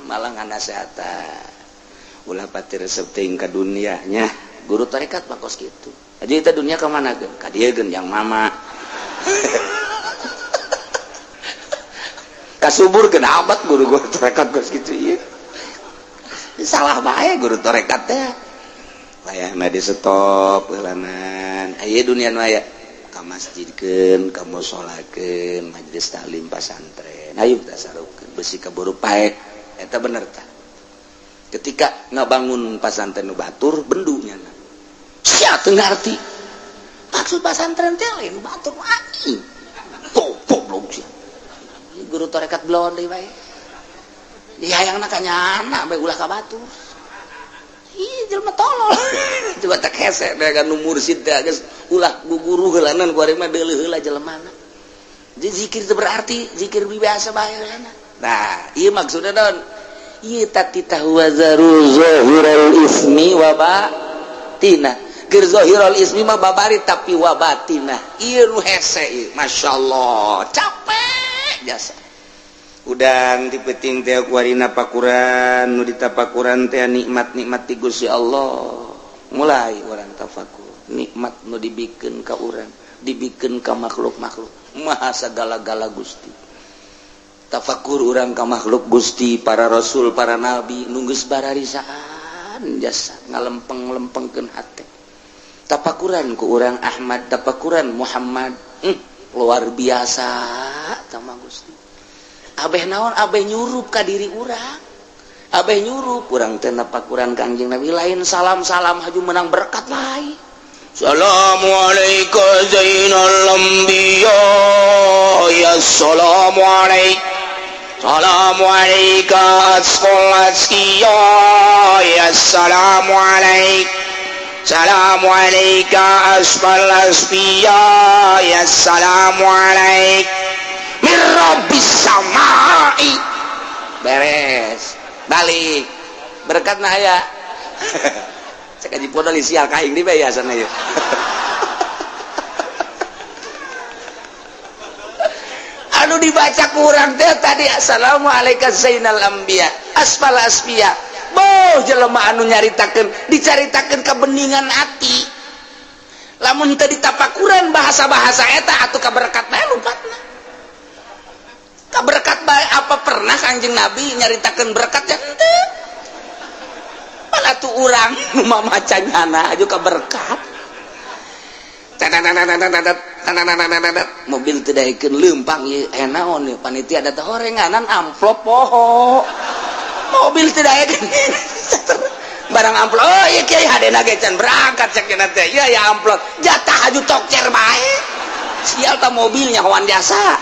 malah nganasehatan. Ulah pati resep teuing ka dunia nya. Guru torekat mah kos kitu. Jadi kita dunia ke mana geun? Ka dieu geun yang mama. Kasubur kena abad guru torekat kos gitu ieu. Salah bae guru torekat teh. Layahna di stop heulanan. Aya dunia nu aya ka masjidkeun, ka musolakeun, majelis taklim pasantren. Ayo kita sarukeun besi kaburu pae. Eta bener tah. Ketika ngabangun pasantren nu batur bendunya. Sia teu ngarti. Maksud pasantren teh lain batur anjing. Topok belum sih. Guru torekat belon deui bae. Di hayangna ka nyana bae ulah ka batur. Ih jelema tolol. Coba tak hese bae kan nu mursyid teh geus ulah guguru heulanan ku ari mah deuleuh heula jelemana. Jadi zikir teh berarti zikir biasa bae heulana. Nah, ieu maksudna naon? Ieu tatitahu wazaru zahiral ismi wa batina. Keur zahirul ismi mah babari tapi wa batina. Ieu nu hese ieu. Masyaallah. Capek jasa. Udang dipeting teh ku arina pakuran nu ditapakuran teh nikmat-nikmat ti Gusti Allah. Mulai urang tafakur. Nikmat nu dibikeun ka urang, dibikeun ka makhluk-makhluk. Maha sagala-gala Gusti. Tafakur urang ka makhluk Gusti, para rasul, para nabi nu geus bararisaan jasa ngalempeng-lempengkeun hate. Tapakuran ku urang Ahmad, tapakuran Muhammad. Luar biasa tama Gusti. Abeh naon abeh nyurup ka diri urang. Abeh nyurup urang teh napakuran Kangjeng Nabi lain salam-salam haju menang berkat lain. Assalamualaikum zainal anbiya ya assalamualaikum. Assalamualaikum asqal asqiya ya assalamualaikum. Assalamualaikum asqal asqiya ya assalamualaikum. Min rabbis samai. Beres balik berkat nah aya. Cek aji podol sial kaing di bae asana ieu. Anu dibaca ku urang teh tadi assalamualaikum zainal anbiya asfal asfiya. Boh jelema anu nyaritakeun dicaritakeun kebeningan ati. Lamun teu ditapakuran bahasa-bahasa eta atuh kaberkat bae lupatna. Kaberkat bae apa apa pernah Kanjeng Nabi nyaritakeun berkat ya henteu. Malah tuh urang nu mamacanyana juga berkat. Mobil teu daekeun leumpang ieu aya naon ieu panitia da teh horenganan amplop poho. Mobil teu daekeun barang amplop. Oh ieu kiai hadena ge can berangkat cek cenah teh. Ieu ya amplop. Jatah aju tokcer bae. Sial ta mobilnya hoan jasa.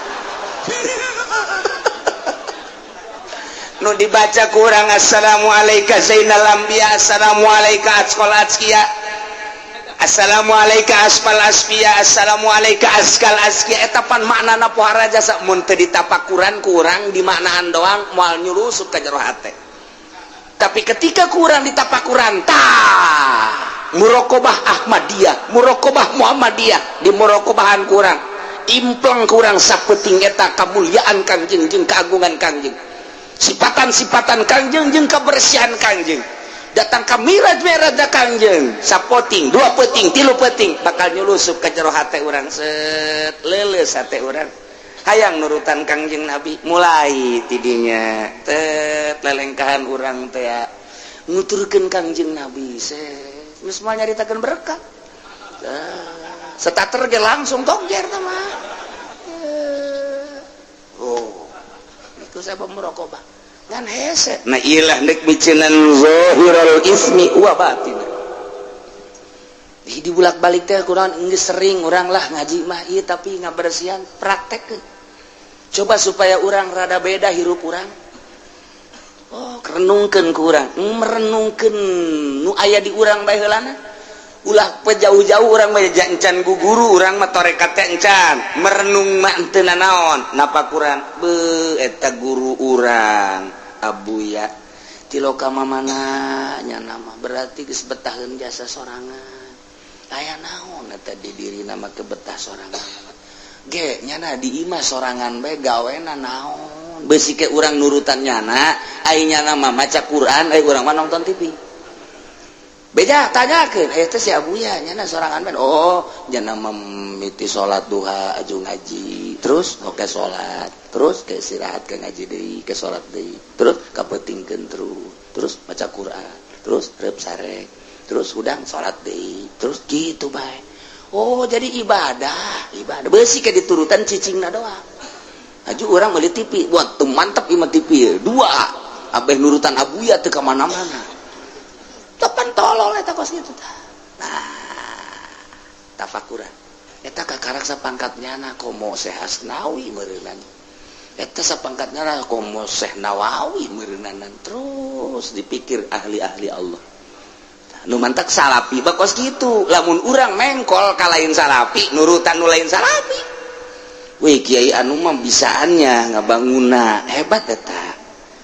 Nu dibaca kurang assalamualaikum zainal anbiya assalamualaikum atqal atqiya assalamualaikum asfal asfiya assalamualaikum askal asqiya eta pan maknana pohara jasa mun teu ditapakuran kurang dimaknaan doang moal nyurusup ka jero hate. Tapi ketika kurang ditapakuran tah muraqabah Ahmadiyah muraqabah Muhammadiyah di muraqabahan kurang impleng kurang sapeting eta kamulyaan Kangjeng jeung keagungan Kangjeng sifatan-sifatan Kangjeng jeung kebersihan Kangjeng datang ka miraj-miraj da Kangjeng sapoting dua peting tilu peting bakal nyulusup ka jero hate urang set leuleus hate urang hayang nurutan Kangjeng Nabi mulai tidinya tet lelengkahan urang teh nguturkeun Kangjeng Nabi set geus moal nyaritakeun berkah setater ge langsung togjer teh mah oh itu sabab muraqabah kan hese nah ilah nek micenan zahirul ismi wa batin di bulak-balik teh kurang geus sering urang lah ngaji mah ieu tapi ngabersihan praktekkeun coba supaya urang rada beda hirup urang oh renungkeun ku urang merenungkeun nu aya di urang bae heulana ulah pejauh-jauh urang mah encan guguru urang mah tarekat teh encan merenung mah teu naon napa kurang beuh eta guru urang abuya tiloka mamana nya nama berarti geus betaheun jasa sorangan aya naon eta di dirina mah kebetah sorangan ge nyana di imah sorangan bae gawena naon beusi ke urang nurutan nyana ai nyana mah maca Quran ai urang mah nonton TV beda tanyakeun eta si abuya nyana sorangan bae oh nyana mimiti salat duha aju ngaji terus oke salat terus ke istirahat ke ngaji deui ke salat deui terus kapetingkeun terus baca Quran terus reup sarek terus hudang salat deui terus gitu bae oh jadi ibadah beusi ke diturutan cicingna doang aju urang meuli TV buat teu mantep imah TV dua abeh nurutan abuya teu ka mana-mana tepan tolol eta kos kitu tah nah tafakuran eta kakarak sapangkatnya na komo Syekh Asnawi meureunnan eta sapangkatnya na komo Syekh Nawawi meureunnan terus dipikir ahli-ahli Allah nu mantak salapi bakos kitu lamun urang mengkol ka lain salapi nurutan nu lain salapi we kiai anu mah bisaannya ngabangunna hebat eta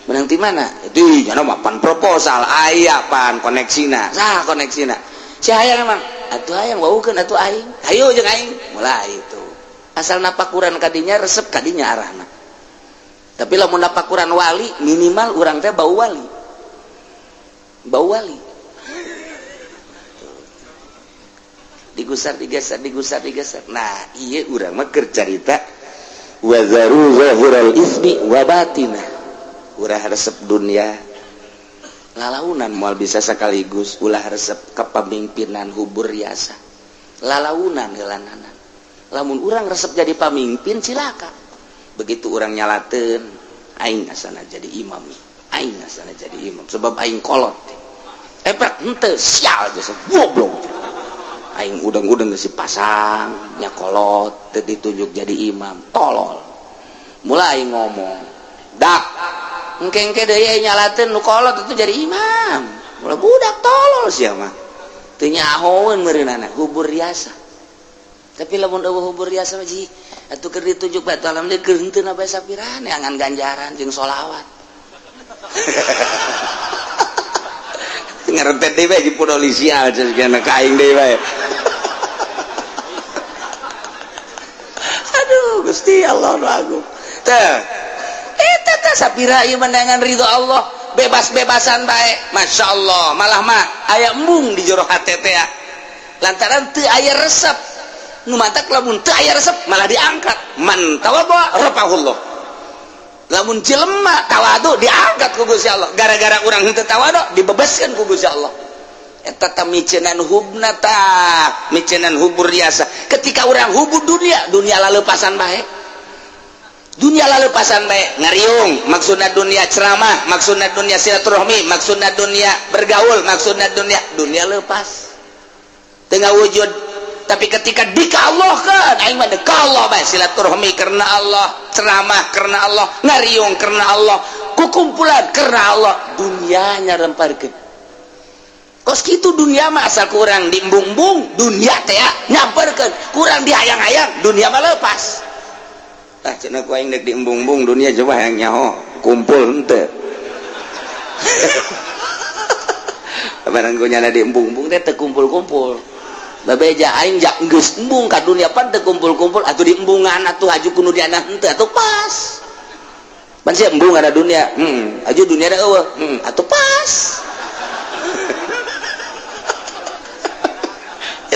menang di mana itu nya mah pan proposal aya pan koneksina sah koneksina si hayang emang atuh hayang waukeun atuh aing hayu jeung aing mulai itu asal napakuran kadinya resep kadinya arahna tapi lamun napakuran wali minimal urang teh bau wali digusar digeser nah ieu urang mah keur carita wa zaru zahirul ismi wa batinah urang resep dunia lalaunan moal bisa sekaligus ulah resep kepemimpinan hubur riasa lalaunan heulananan lamun urang resep jadi pamimpin silakan begitu urang nyalateun aing asana jadi imam sebab aing kolot epek henteu sial jasa goblok aing udang-udang geus dipasang nya kolot teu ditunjuk jadi imam tolol mulai ngomong dak engke deui nyalateun nu kolot itu jadi imam ulah budak tolol sia mah teu nyahoeun meureunana hubur riasa tapi lamun eueuh hubur riasa mah ji atuh keur ditunjuk bae alhamdulillah keur henteu na bae sapirane angan ganjaran jeung sholawat ngarentet deui bae di polisial cenah ka aing deui bae aduh Gusti Allah nu agung teh eta sapira ieu menangan ridho Allah bebas-bebasan bae Masya Allah malah mah aya embung di jero hate teh lantaran teu aya resep nu mantak lamun teu aya resep malah diangkat man tawaddo rafa'ullah lamun jelema tawadu diangkat ku Gusti Allah gara-gara urang henteu tawadu dibebaskeun ku Gusti Allah eta tah micenan hubna tah micenan hubur riasa ketika urang hubur dunia lalepasan bae dunia lalepasan bae ngariung maksudna dunia ceramah maksudna dunia silaturahmi maksudna dunia bergaul maksudna dunia lepas tengah wujud tapi ketika dikallahkan aing mah dekallah bae silaturahmi karena Allah ceramah karena Allah ngariung karena Allah kukumpulan karena Allah dunianya remparkeun kos kitu dunia mah asal kurang diembung-embung dunia teh nyamperkeun kurang dihayang-hayang dunia mah lepas tah cenah ku aing dek diembung-embung dunia coba hayang nyaho kumpul henteu barang ku nyana diembung-embung teh teu kumpul-kumpul babeja aing jak geus embung ka dunia pan teu kumpul-kumpul atuh diembungan atuh aju kudu diana henteu atuh pas pan sia embung ada dunia aju dunia da eueuh atuh pas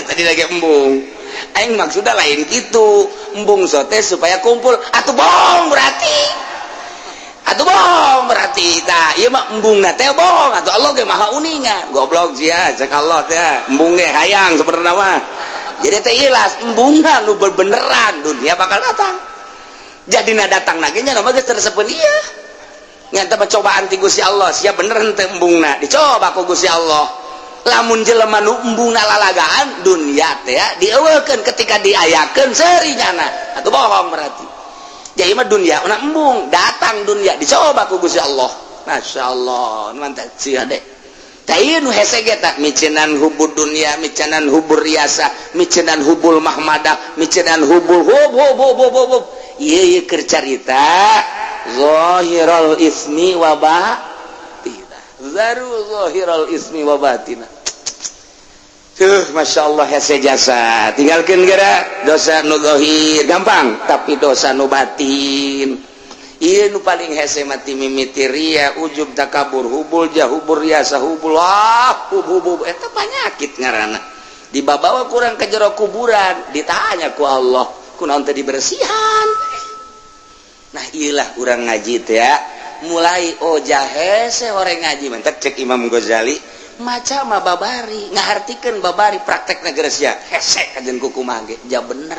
eta tadi lagi embung aing maksudna lain kitu embung sote supaya kumpul atuh bohong berarti tah ieu mah embungna teh bohong atuh Allah ge maha uningan goblok sia cek Allah teh embung ge hayang sebenarnya mah jadi teh ilas embungna nu beneran dunia bakal datang jadina datang lagi nya mah geus tersepeun ieu nya teh cobaan ti Gusti Allah sia bener henteu embungna dicoba ku Gusti Allah lamun jelema nu embungna lalagaan dunia teh dieuweukeun ketika diayakeun serinyana atuh bohong berarti jadi mah dunia nak embung datang dunia dicoba ku Gusti Allah Masya Allah mantap sia deh tah ieu nu hese ge tah micenan hubur dunia micenan hubur riasa micenan hubul mahmadah micenan hubul hub ieu keur carita zahirul ismi wa batina zaru zahirul ismi wa batina Masya Allah hese jasa tinggalkan gara dosa nu zahir gampang tapi dosa nu batin ieu nu paling hese mati mimiti ria ujub takabur hubul jahubur riasa hubul hub eta panyakit ngaranna dibawa kurang ke jero kuburan ditanya ku Allah kunaon teh dibersihan nah iyalah urang ngaji teh ya mulai hese horeng ngaji mantap cek Imam Ghazali maca mah babari ngahartikeun babari praktek negara sia hese kajen kukumaha ge ja bener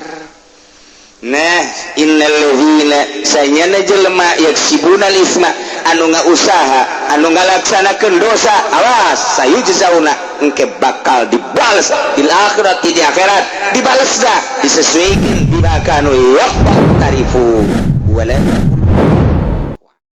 nah innal ladzina sayana jelema yaksibuna isma anu ngausaha anu ngalaksanakeun dosa awas sayujzauna engke bakal dibales di akhirat di akhirat dibalesna disesuaikeun bima kanu yaqtarifu wala